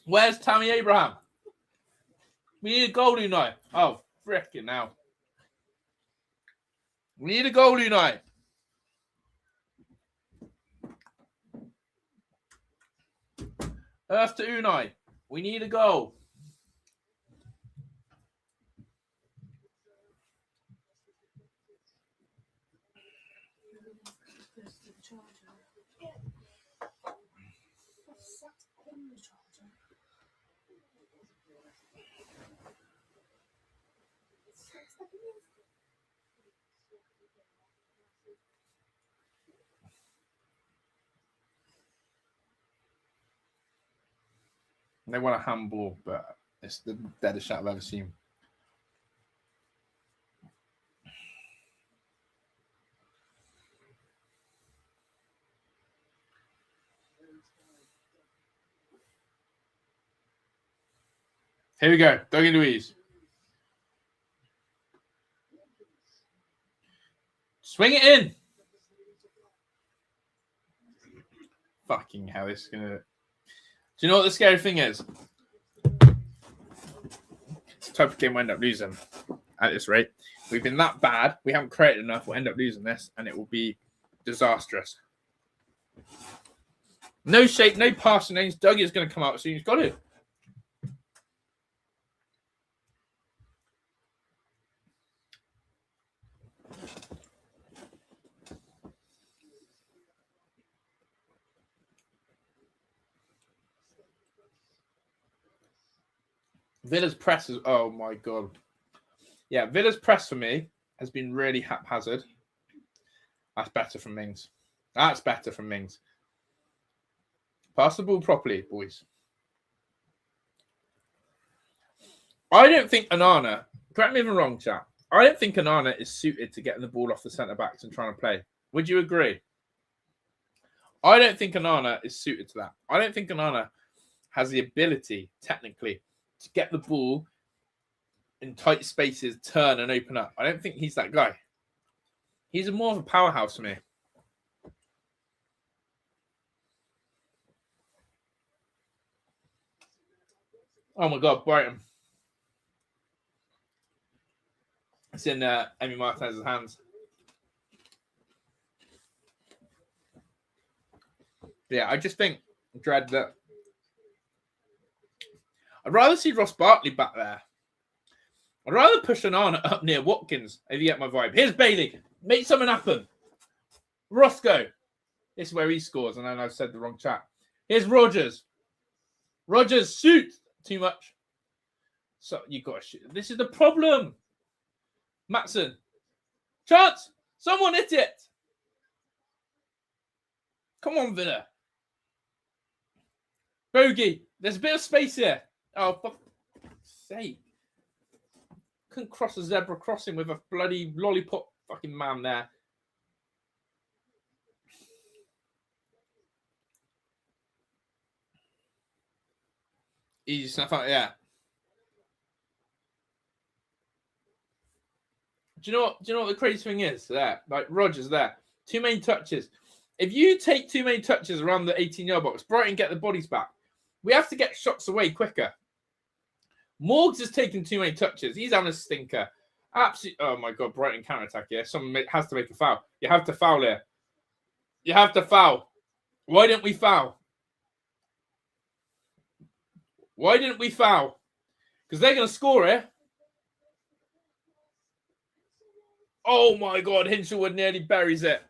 Speaker 1: Where's Tammy Abraham? We need a goal, Unai. Oh, frickin' now. We need a goal, Unai. Earth to Unai. We need a goal. They want a handball, but it's the deadest shot I've ever seen. Here we go. Dougie Luiz. Swing it in. Fucking hell, this is going to... Do you know what the scary thing is? It's the type of game we'll end up losing at this rate. We've been that bad. We haven't created enough. We'll end up losing this, and it will be disastrous. No shape, no passing lanes. Dougie is going to come out as soon as he's got it. Villa's press is... Oh, my God. Yeah, Villa's press for me has been really haphazard. That's better from Mings. That's better from Mings. Pass the ball properly, boys. I don't think Onana, correct me if I'm wrong, chat, I don't think Onana is suited to getting the ball off the centre-backs and trying to play. Would you agree? I don't think Onana is suited to that. I don't think Onana has the ability, technically, to get the ball in tight spaces, turn and open up. I don't think he's that guy. He's more of a powerhouse for me. Oh my God, Brighton. It's in Emi Martinez's hands. Yeah, I just think, dread that. I'd rather see Ross Barkley back there. I'd rather push Onana up near Watkins, if you get my vibe. Here's Bailey. Make something happen. Roscoe. This is where he scores, and then I've said the wrong chat. Here's Rogers. Rogers, shoot. Too much. So you got to shoot. This is the problem. Matson. Chance. Someone hit it. Come on, Villa. Bogey. There's a bit of space here. Oh, for sake. Couldn't cross a zebra crossing with a bloody lollipop fucking man there. Easy snuff out, yeah. Do you know what the crazy thing is? There, like Rogers there. Too many touches. If you take too many touches around the 18-yard box, Brighton get the bodies back. We have to get shots away quicker. Morgs is taking too many touches. He's having a stinker. Absolutely. Oh my God, Brighton counter-attack here. Someone has to make a foul. You have to foul here. You have to foul. Why didn't we foul? Why didn't we foul? Because they're going to score here. Oh my God, Hinshelwood nearly buries it.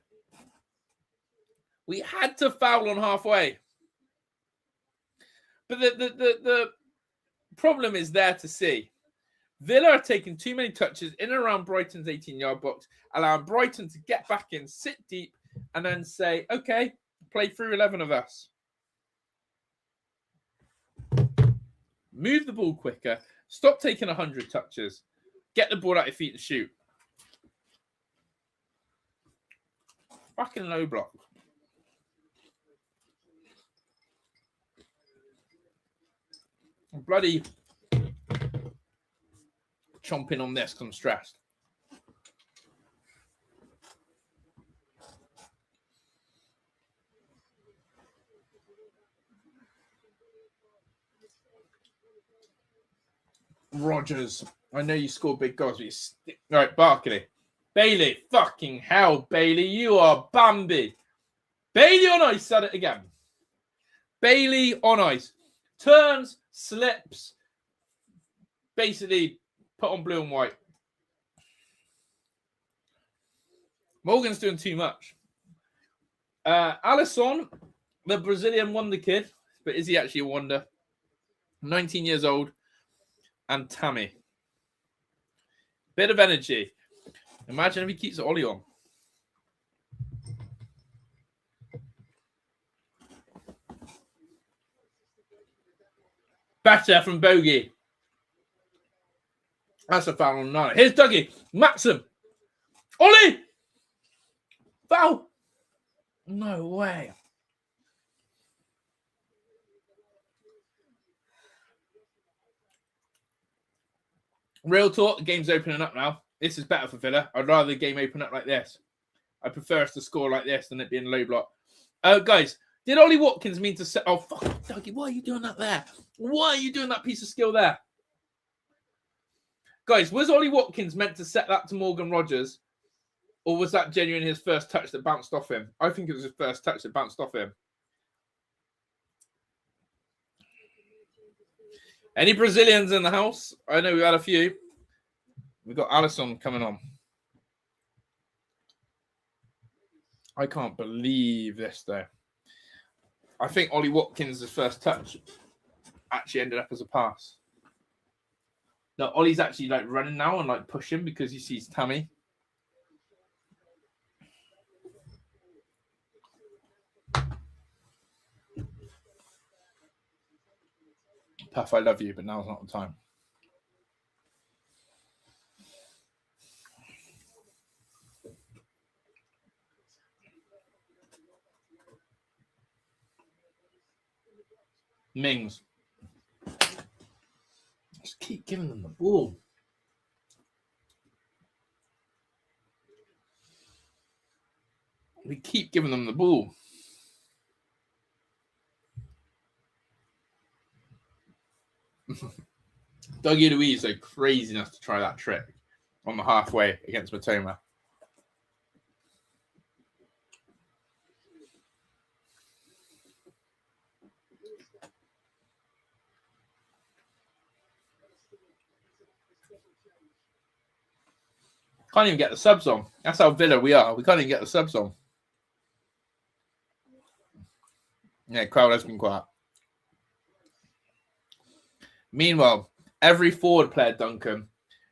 Speaker 1: We had to foul on halfway. But the problem is there to see. Villa are taking too many touches in and around Brighton's 18-yard box, allowing Brighton to get back in, sit deep, and then say, okay, play through 11 of us. Move the ball quicker. Stop taking 100 touches. Get the ball out your feet and shoot. Fucking low block. I'm bloody chomping on this because I'm stressed. Rogers. I know you scored big goals, but all right, Barkley. Bailey. Fucking hell, Bailey. You are Bambi. Bailey on ice. Said it again. Bailey on ice. Turns, slips. Basically, put on blue and white. Morgan's doing too much. Alisson, the Brazilian wonder kid. But is he actually a wonder? 19 years old. And Tammy. Bit of energy. Imagine if he keeps Ollie on. Better from Bogey. That's a foul on 9. Here's Dougie. Maxim. Ollie! Foul! No way. Real talk, the game's opening up now. This is better for Villa. I'd rather the game open up like this. I prefer us to score like this than it being low block. Guys, did Ollie Watkins mean to set... Oh, fuck, Dougie, why are you doing that there? Why are you doing that piece of skill there? Guys, was Ollie Watkins meant to set that to Morgan Rogers? Or was that genuinely his first touch that bounced off him? I think it was his first touch that bounced off him. Any Brazilians in the house? I know we've had a few. We've got Alisson coming on. I can't believe this, though. I think Ollie Watkins' first touch actually ended up as a pass. No, Ollie's actually like running now and like pushing because he sees Tammy. Puff, I love you, but now's not the time. Mings. Just keep giving them the ball. We keep giving them the ball. Dougie Luiz are crazy enough to try that trick on the halfway against Matoma. Can't even get the subs on. That's how Villa we are. We can't even get the subs on. Yeah, crowd has been quiet. Meanwhile, every forward player, Duncan,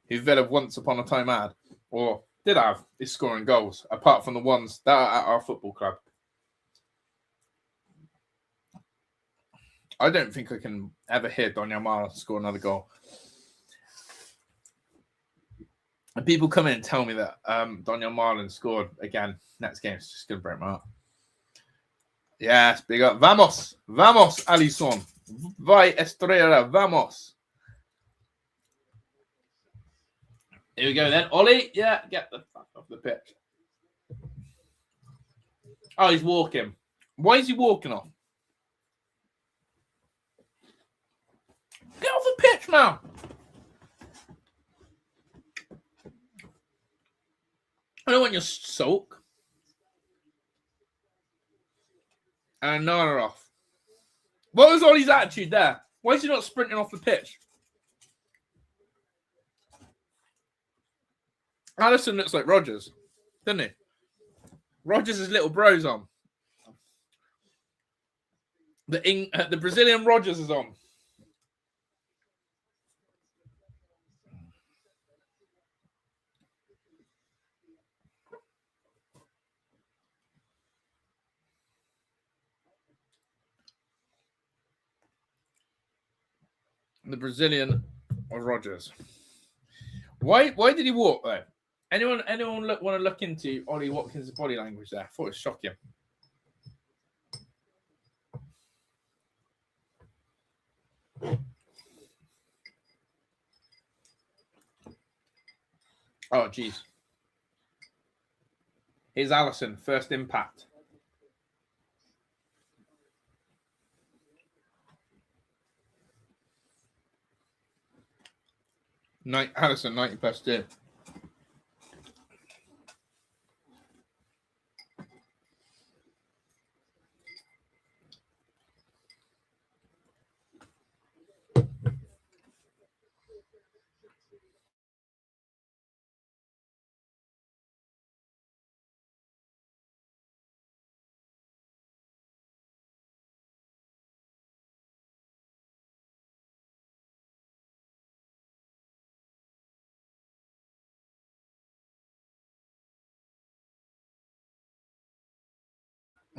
Speaker 1: who Villa once upon a time had, or did have, is scoring goals, apart from the ones that are at our football club. I don't think I can ever hear Daniel Mara score another goal. And people come in and tell me that Daniel Marlon scored again next game. It's just going to break my heart. Yes, big up. Vamos. Vamos, Alisson. Vai, Estrella. Vamos. Here we go then. Ollie, yeah, get the fuck off the pitch. Oh, he's walking. Why is he walking off? Get off the pitch now. I don't want your sulk. And Nara off. What was Ollie's attitude there? Why is he not sprinting off the pitch? Alisson looks like Rodgers, doesn't he? Rodgers' little bro's on. The Brazilian Rodgers is on. The Brazilian Rodgers. Why did he walk though? Anyone want to look into Ollie Watkins' body language there? I thought it was shocking. Oh, jeez. Here's Alisson, first impact. Alisson, 90 plus 2.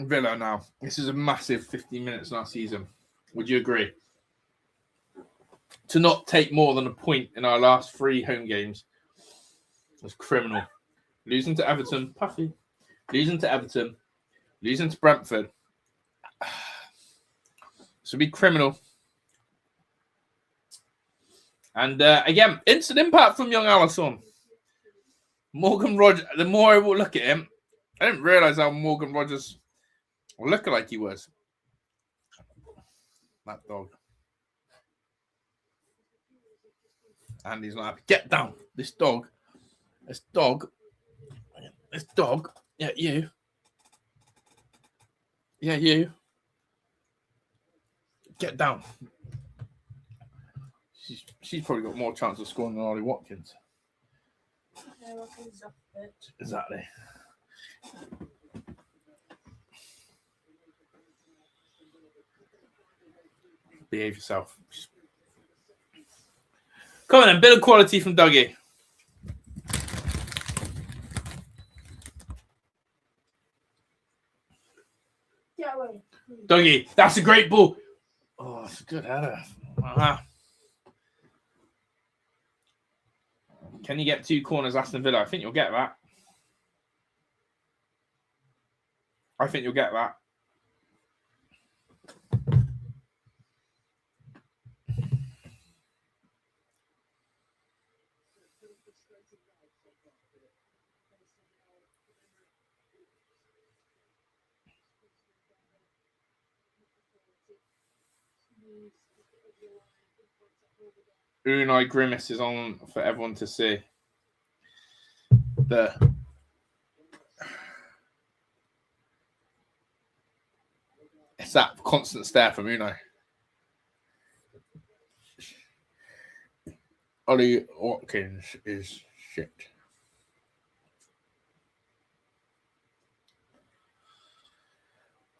Speaker 1: Villa now. This is a massive 15 minutes last season. Would you agree? To not take more than a point in our last 3 home games was criminal. Losing to Everton, puffy. Losing to Everton. Losing to Brentford. This would be criminal. And again, instant impact from young Alisson. Morgan Rogers, the more I will look at him, I didn't realise how Morgan Rogers looked like he was. That dog. And he's not happy. Get down. This dog. Yeah, you. Yeah, you. Get down. She's probably got more chance of scoring than Ollie Watkins.
Speaker 2: Yeah, Watkins off the pitch.
Speaker 1: Exactly. Behave yourself. Come on then, bit of quality from Dougie.
Speaker 2: Get away.
Speaker 1: Dougie, that's a great ball. Oh, it's a good header. Can you get 2 corners, Aston Villa? I think you'll get that. Unai Grimace is on for everyone to see. It's that constant stare from Unai. Ollie Watkins is shit.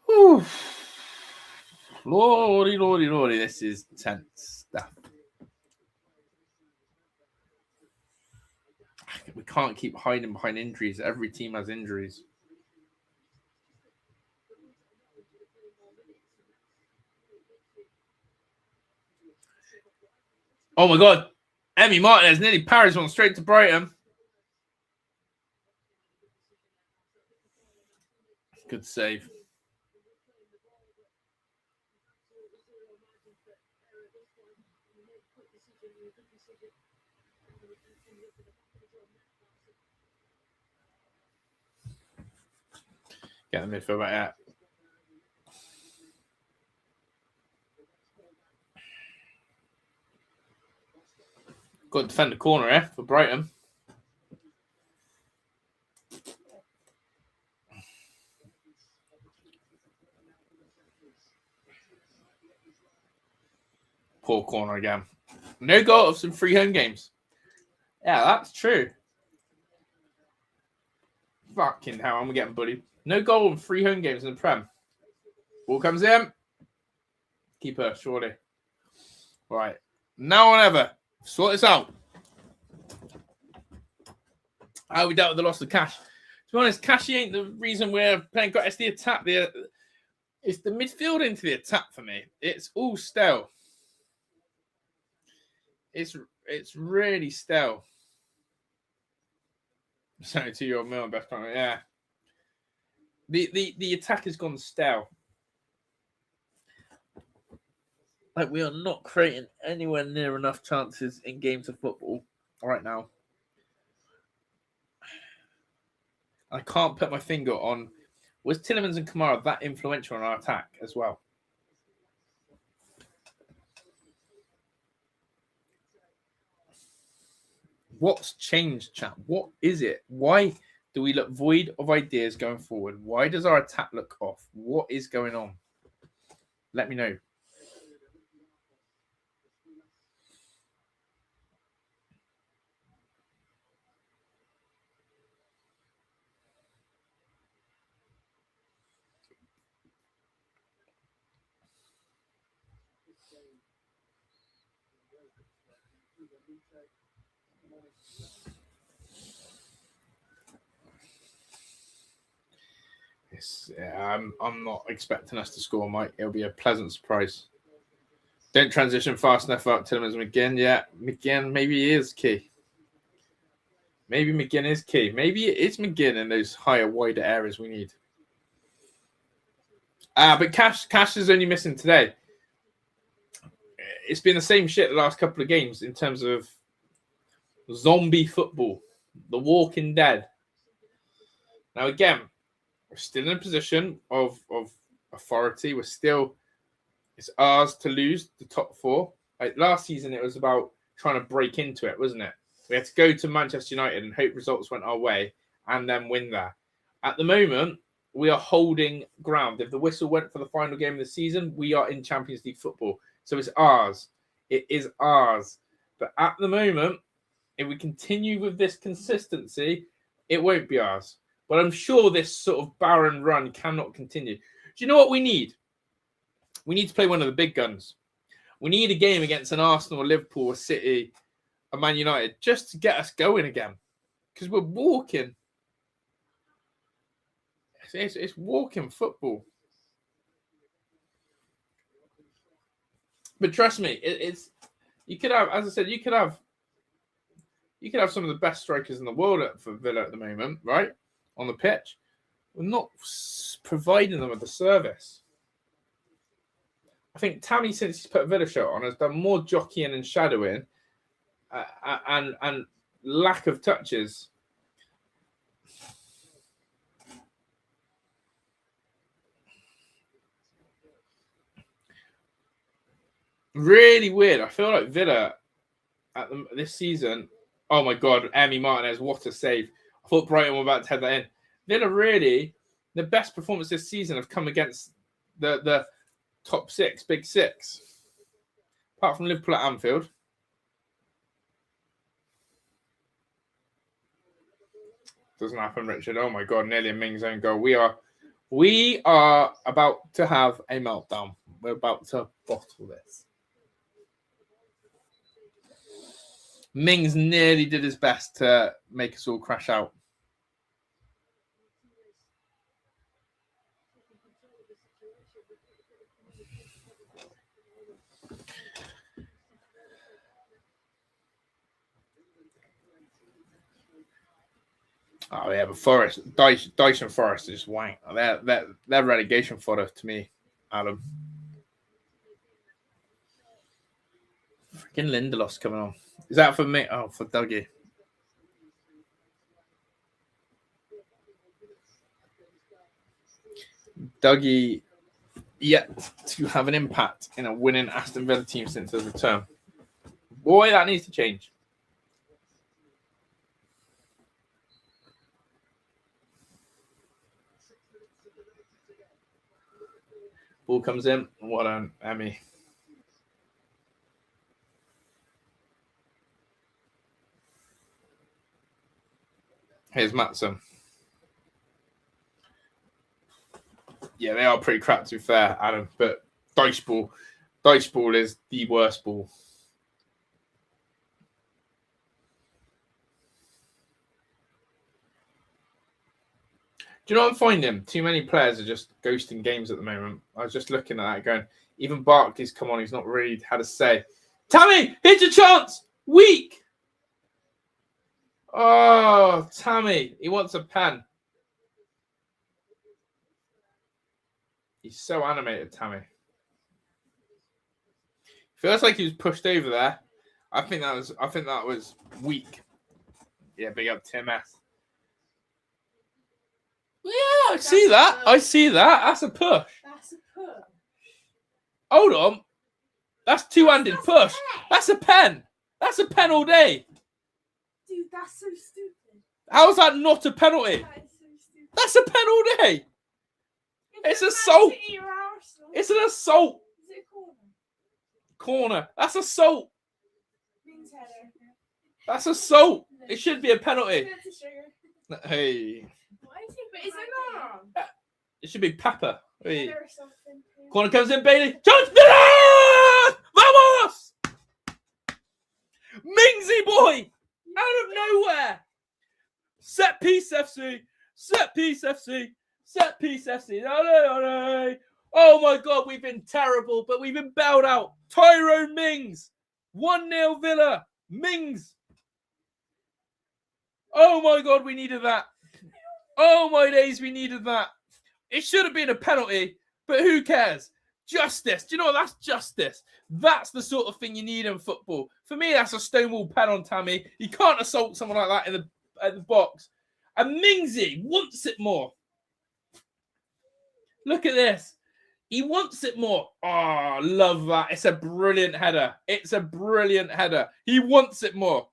Speaker 1: Whew. Lordy, this is tense stuff. We can't keep hiding behind injuries. Every team has injuries. Oh my God. Emi Martinez nearly parries one straight to Brighton. Good save. Get the midfield right out. Got to defend the corner here for Brighton. Poor corner again. No goals in 3 home games. Yeah, that's true. Fucking hell, I'm getting bullied. No goal in 3 home games in the Prem. Ball comes in. Keeper, surely. Right. Now or never. Sort this out. How we dealt with the loss of cash. To be honest, Cashy ain't the reason we're playing. It's the attack. It's the midfield into the attack for me. It's all stale. It's really stale. 72-year-old Milan best player. Yeah. The attack has gone stale. Like, we are not creating anywhere near enough chances in games of football right now. I can't put my finger on, was Tielemans and Kamara that influential on our attack as well? What's changed, chat? What is it? Why do we look void of ideas going forward? Why does our attack look off? What is going on? Let me know. I'm not expecting us to score, Mike. It'll be a pleasant surprise. Don't transition fast enough up Tielemans McGinn. Yeah, McGinn, maybe he is key. Maybe McGinn is key. Maybe it is McGinn in those higher, wider areas we need. But Cash is only missing today. It's been the same shit the last couple of games in terms of zombie football, the Walking Dead. Now, again, we're still in a position of authority. It's ours to lose the top 4. Like last season, it was about trying to break into it, wasn't it? We had to go to Manchester United and hope results went our way and then win there. At the moment, we are holding ground. If the whistle went for the final game of the season, we are in Champions League football. So it's ours. It is ours. But at the moment, if we continue with this consistency, it won't be ours. But I'm sure this sort of barren run cannot continue. Do you know what we need? We need to play one of the big guns. We need a game against an Arsenal, a Liverpool, a City, a Man United, just to get us going again. Because we're walking. It's walking football. But trust me, you could have, as I said, you could have some of the best strikers in the world for Villa at the moment, right? On the pitch. We're not providing them with the service. I think Tammy, since he's put a Villa shirt on, has done more jockeying and shadowing and lack of touches. Really weird. I feel like Villa this season. Oh my God, Emi Martinez, what a save! I thought Brighton were about to head that in. Villa really, the best performance this season have come against the top six, big six, apart from Liverpool at Anfield. Doesn't happen, Richard. Oh my God, nearly a Ming's own goal. We are about to have a meltdown. We're about to bottle this. Mings nearly did his best to make us all crash out. Oh yeah, but Forest, Dyson Forest is wank. They're relegation fodder to me, Adam. Freaking Lindelof's coming on. Is that for me? Oh, for Dougie. Dougie yet to have an impact in a winning Aston Villa team since his return. Boy, that needs to change. Ball comes in. What an Emmy. Here's Matson. Yeah, they are pretty crap to be fair, Adam. But dice ball is the worst ball. Do you know what I'm finding? Too many players are just ghosting games at the moment. I was just looking at that going, even Barkley's come on, he's not really had a say. Tammy, here's your chance! Weak! Oh, Tammy, he wants a pen. He's so animated, Tammy. Feels like he was pushed over there. I think that was weak. Yeah, big up Tim S. Yeah, I see that. That's a push.
Speaker 2: That's a push.
Speaker 1: Hold on. That's two-handed push. That's a pen. That's a pen all day.
Speaker 2: Dude, that's so stupid.
Speaker 1: How is that not a penalty?
Speaker 2: That is so stupid.
Speaker 1: That's a pen all day. It's assault. It's an assault.
Speaker 2: Is it a corner?
Speaker 1: Corner. That's assault.
Speaker 2: Ming's header.
Speaker 1: That's assault. It should be a penalty. Hey.
Speaker 2: But is it not?
Speaker 1: It should be Pepper. Hey.
Speaker 2: Header or something.
Speaker 1: Corner comes in, Bailey. Chance Villa! Vamos! Mingsy boy! Out of nowhere! Set piece FC! Set piece FC! Set piece FC! Oh my God, we've been terrible, but we've been bailed out. Tyrone Mings! 1-0 Villa! Mings! Oh my God, we needed that. Oh my days, we needed that. It should have been a penalty, but who cares? Justice. Do you know what? That's justice. That's the sort of thing you need in football. For me, that's a stonewall pen on Tammy. You can't assault someone like that in the box. And Mingsy wants it more. Look at this. He wants it more. Oh, love that. It's a brilliant header. It's a brilliant header. He wants it more.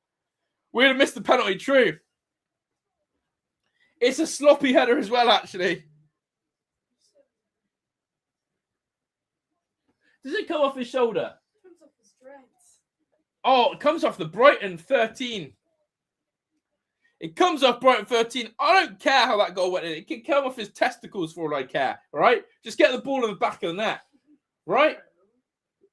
Speaker 1: We're going to miss the penalty, true. It's a sloppy header as well, actually. Does it come off his shoulder?
Speaker 2: It comes off his dreads.
Speaker 1: Oh, it comes off the Brighton 13. It comes off Brighton 13. I don't care how that goal went in. It can come off his testicles for all I care, right? Just get the ball in the back of the net, right?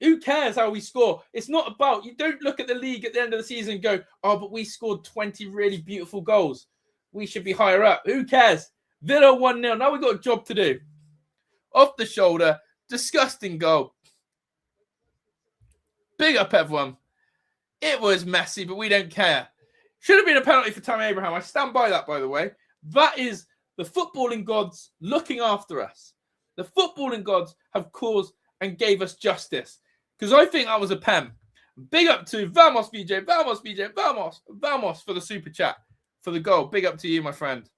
Speaker 1: Who cares how we score? It's not about, you don't look at the league at the end of the season and go, oh, but we scored 20 really beautiful goals. We should be higher up. Who cares? Villa 1-0. Now we've got a job to do. Off the shoulder. Disgusting goal. Big up, everyone. It was messy, but we don't care. Should have been a penalty for Tammy Abraham. I stand by that, by the way. That is the footballing gods looking after us. The footballing gods have caused and gave us justice. Because I think that was a pen. Big up to Vamos, VJ. Vamos, VJ. Vamos. Vamos for the super chat. For the goal. Big up to you, my friend.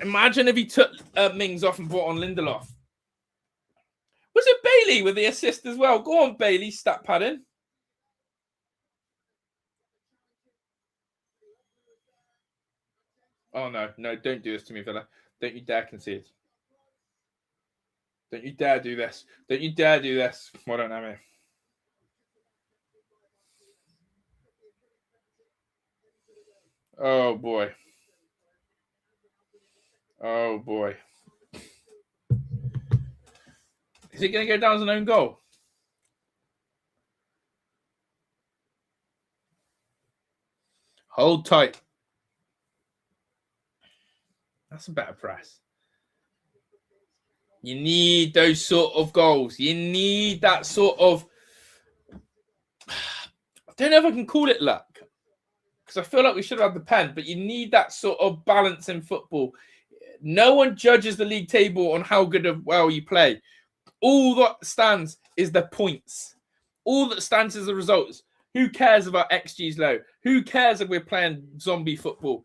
Speaker 1: Imagine if he took Mings off and brought on Lindelof. Was it Bailey with the assist as well? Go on, Bailey, stat padding. Oh, no, don't do this to me, Villa. Don't you dare concede. Don't you dare do this. Don't you dare do this. Well done, Emmy. Oh, boy. Oh, boy. Is it going to go down as an own goal? Hold tight. That's a better press. You need those sort of goals. You need that sort of... I don't know if I can call it luck, because I feel like we should have had the pen, but you need that sort of balance in football. No one judges the league table on how good or well you play. All that stands is the points. All that stands is the results. Who cares if our XG's low? Who cares if we're playing zombie football?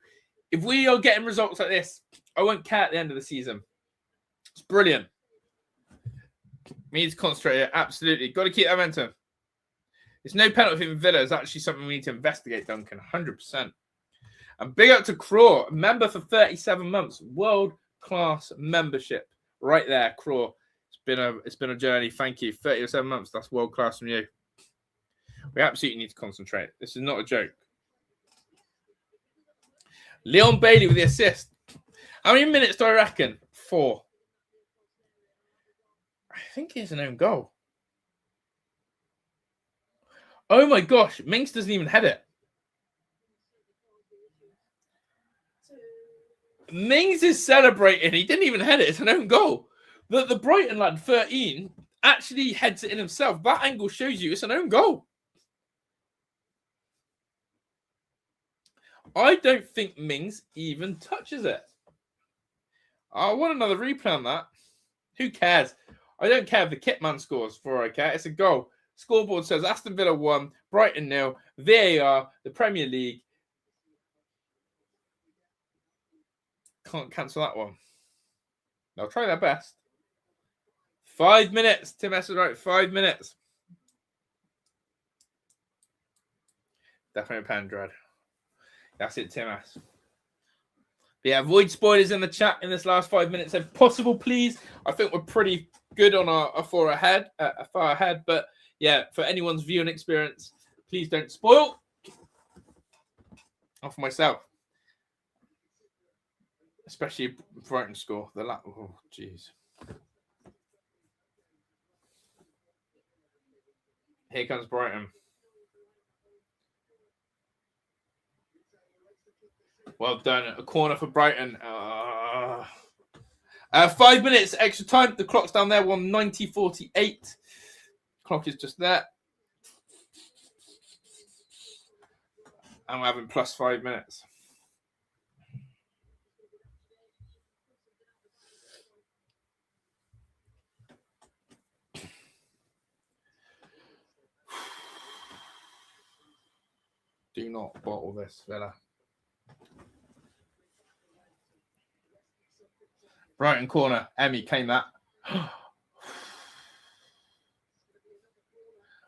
Speaker 1: If we are getting results like this, I won't care at the end of the season. It's brilliant. We need to concentrate here. Absolutely. Got to keep that momentum. It's no penalty for Villa. It's actually something we need to investigate, Duncan. 100%. And big up to Craw, member for 37 months. World-class membership. Right there, Craw. It's been a journey. Thank you. 37 months. That's world-class from you. We absolutely need to concentrate. This is not a joke. Leon Bailey with the assist. How many minutes do I reckon? 4. I think it's an own goal. Oh my gosh. Mings doesn't even head it. Mings is celebrating. He didn't even head it. It's an own goal. The Brighton lad, 13, actually heads it in himself. That angle shows you it's an own goal. I don't think Mings even touches it. I want another replay on that. Who cares? I don't care if the kitman scores for okay. It's a goal. Scoreboard says Aston Villa 1, Brighton 0, VAR, the Premier League. Can't cancel that one. They'll try their best. 5 minutes. Tim S was right. 5 minutes. Definitely a pen dread. That's it, Tim S. But yeah, avoid spoilers in the chat in this last 5 minutes if possible, please. I think we're pretty good on our far ahead. But yeah, for anyone's viewing experience, please don't spoil. Not for myself. Especially Brighton score. Oh, jeez. Here comes Brighton. Well done. A corner for Brighton. 5 minutes extra time. The clock's down there. 1:90:48. Clock is just there. And we're having plus 5 minutes. Do not bottle this, Villa. Brighton corner. Emmy claim that.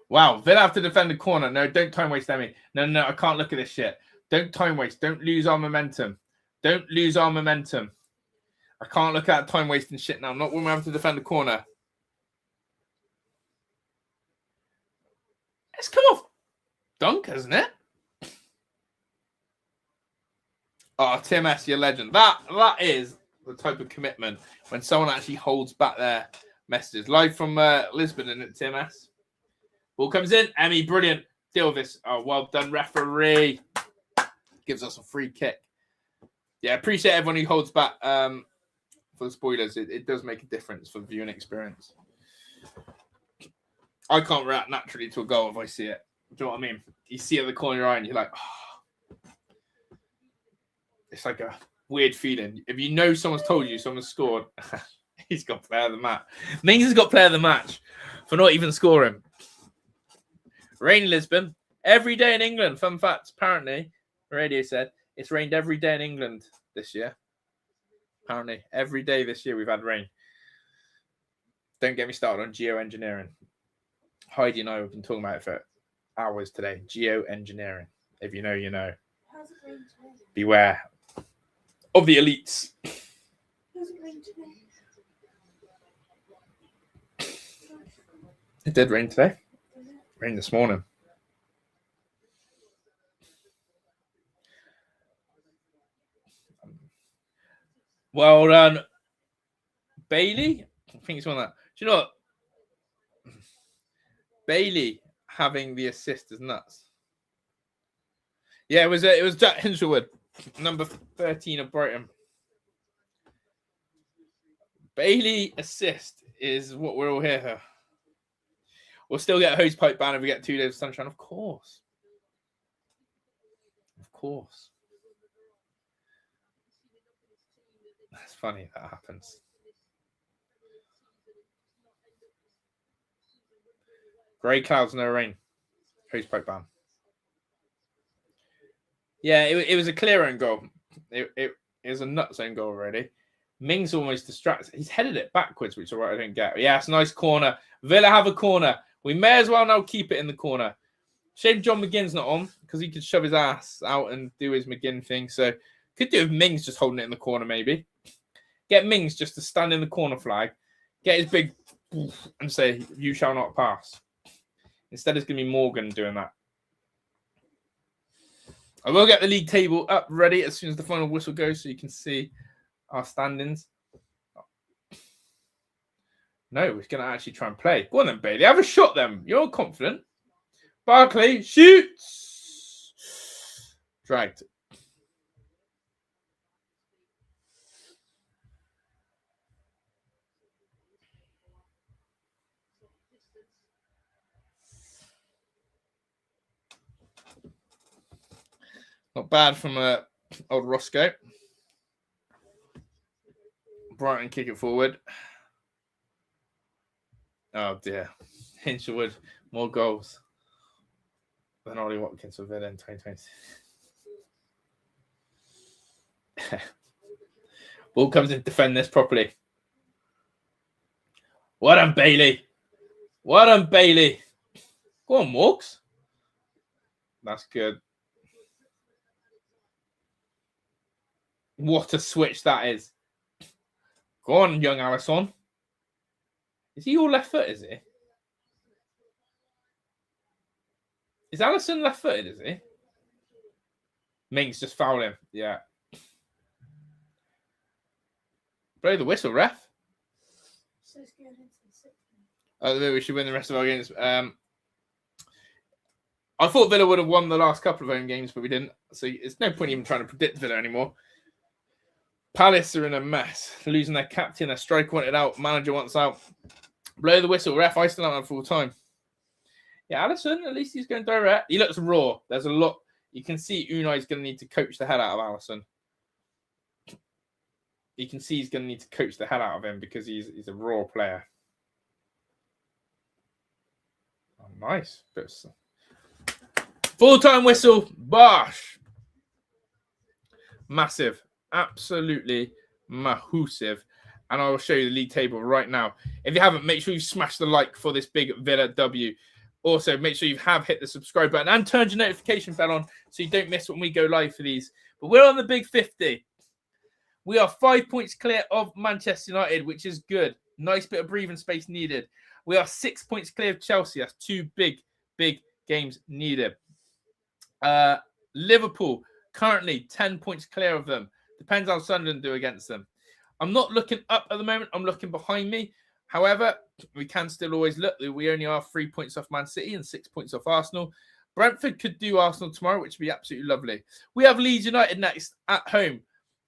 Speaker 1: Wow. Villa have to defend the corner. No, don't time waste, Emmy. No, I can't look at this shit. Don't time waste. Don't lose our momentum. Don't lose our momentum. I can't look at time wasting shit now. Not when we have to defend the corner. It's come off dunk, isn't it? Oh, Tim S, you're a legend. That is the type of commitment when someone actually holds back their messages. Live from Lisbon, isn't it, Tim S? Ball comes in. Emmy, brilliant. Deal with this. Oh, well done, referee. Gives us a free kick. Yeah, appreciate everyone who holds back for the spoilers. It does make a difference for the viewing experience. I can't react naturally to a goal if I see it. Do you know what I mean? You see it at the corner of your eye and you're like, oh. It's like a weird feeling. If you know someone's told you someone scored, he's got player of the match. Mings has got player of the match for not even scoring. Rain in Lisbon. Every day in England. Fun fact, apparently, the radio said, it's rained every day in England this year. Apparently, every day this year we've had rain. Don't get me started on geoengineering. Heidi and I have been talking about it for hours today. Geoengineering. If you know, you know.
Speaker 2: How's it going today?
Speaker 1: Beware of the elites.
Speaker 2: How's it going today?
Speaker 1: It did rain today. Rain this morning. Well done, Bailey. I think it's one that. Do you know what? Bailey having the assist is nuts. Yeah, it was Jack Hinshelwood, number 13 of Brighton. Bailey assist is what we're all here for. We'll still get a hosepipe ban if we get 2 days of sunshine, of course. Of course. That's funny that happens. Grey clouds, no rain. Hosepipe ban. Yeah, it was a clear own goal. It was a nuts own goal already. Mings almost distracted. He's headed it backwards, which is what I don't get. Yeah, it's a nice corner. Villa have a corner. We may as well now keep it in the corner. Shame John McGinn's not on because he could shove his ass out and do his McGinn thing. So could do with Mings just holding it in the corner maybe. Get Mings just to stand in the corner flag. Get his big and say, you shall not pass. Instead, it's going to be Morgan doing that. I will get the league table up ready as soon as the final whistle goes so you can see our standings. No, we're going to actually try and play. Go on then, Bailey. Have a shot then. You're confident. Barkley shoots. Dragged. Not bad from old Roscoe. Brighton kick it forward. Oh dear. Hinshelwood, more goals than Ollie Watkins for Villa in 2020. Ball comes in to defend this properly. Well done, Bailey. Well done, Bailey. Go on, Morgs. That's good. What a switch that is. Go on, young Alisson. Is he all left foot, is he? Is Alisson left footed, is he? Mings just fouled him. Yeah. Blow the whistle, ref.
Speaker 2: So it's going into the 60th.
Speaker 1: We should win the rest of our games. I thought Villa would have won the last couple of home games, but we didn't. So it's no point even trying to predict Villa anymore. Palace are in a mess. Losing their captain, their striker wanted out, manager wants out. Blow the whistle, ref. I still haven't had full time. Yeah, Alisson, at least he's going direct. He looks raw. There's a lot. You can see Unai's going to need to coach the hell out of Alisson. You can see he's going to need to coach the hell out of him because he's a raw player. Oh, nice. Full-time whistle. Bosh. Massive. Absolutely massive. And I will show you the league table right now. If you haven't, make sure you smash the like for this big Villa W. Also, make sure you have hit the subscribe button and turned your notification bell on so you don't miss when we go live for these. But we're on the big 50. We are 5 points clear of Manchester United, which is good. Nice bit of breathing space needed. We are 6 points clear of Chelsea. That's 2 big games needed. Liverpool, currently 10 points clear of them. Depends how Sunderland do against them. I'm not looking up at the moment. I'm looking behind me. However, we can still always look. We only are 3 points off Man City and 6 points off Arsenal. Brentford could do Arsenal tomorrow, which would be absolutely lovely. We have Leeds United next at home.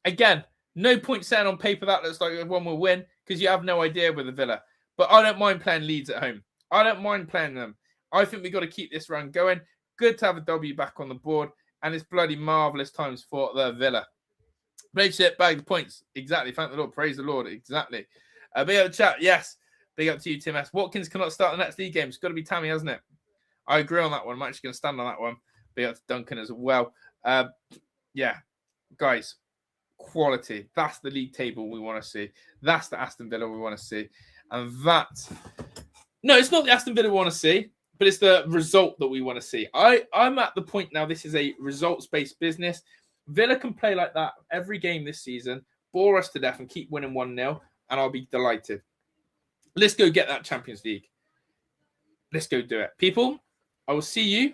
Speaker 1: Again, no point saying on paper that looks like one will win because you have no idea with the Villa. But I don't mind playing Leeds at home. I don't mind playing them. I think we've got to keep this run going. Good to have a W back on the board. And it's bloody marvellous times for the Villa. Relationship, bag the points. Exactly. Thank the Lord. Praise the Lord. Exactly. Big up chat. Yes. Big up to you, Tim S. Watkins cannot start the next league game. It's got to be Tammy, hasn't it? I agree on that one. I'm actually going to stand on that one. Big up to Duncan as well. Yeah. Guys, quality. That's the league table we want to see. That's the Aston Villa we want to see. And no, it's not the Aston Villa we want to see, but it's the result that we want to see. I'm at the point now, this is a results-based business. Villa can play like that every game this season, bore us to death and keep winning 1-0, and I'll be delighted. Let's go get that Champions League. Let's go do it. People, I will see you,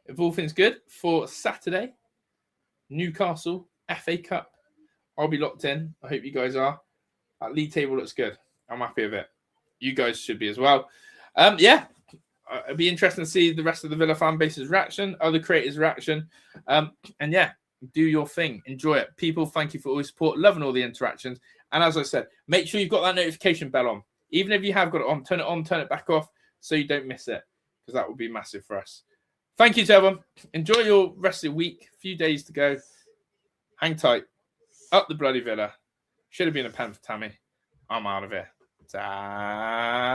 Speaker 1: if all things good, for Saturday, Newcastle, FA Cup. I'll be locked in. I hope you guys are. That league table looks good. I'm happy with it. You guys should be as well. Yeah, it'd be interesting to see the rest of the Villa fan base's reaction, other creators' reaction. And yeah, do your thing. Enjoy it. People, thank you for all your support. Loving all the interactions. And as I said, make sure you've got that notification bell on. Even if you have got it on, turn it back off so you don't miss it, because that would be massive for us. Thank you to everyone. Enjoy your rest of the week. A few days to go. Hang tight. Up the bloody Villa. Should have been a pen for Tammy. I'm out of here. Ta-da.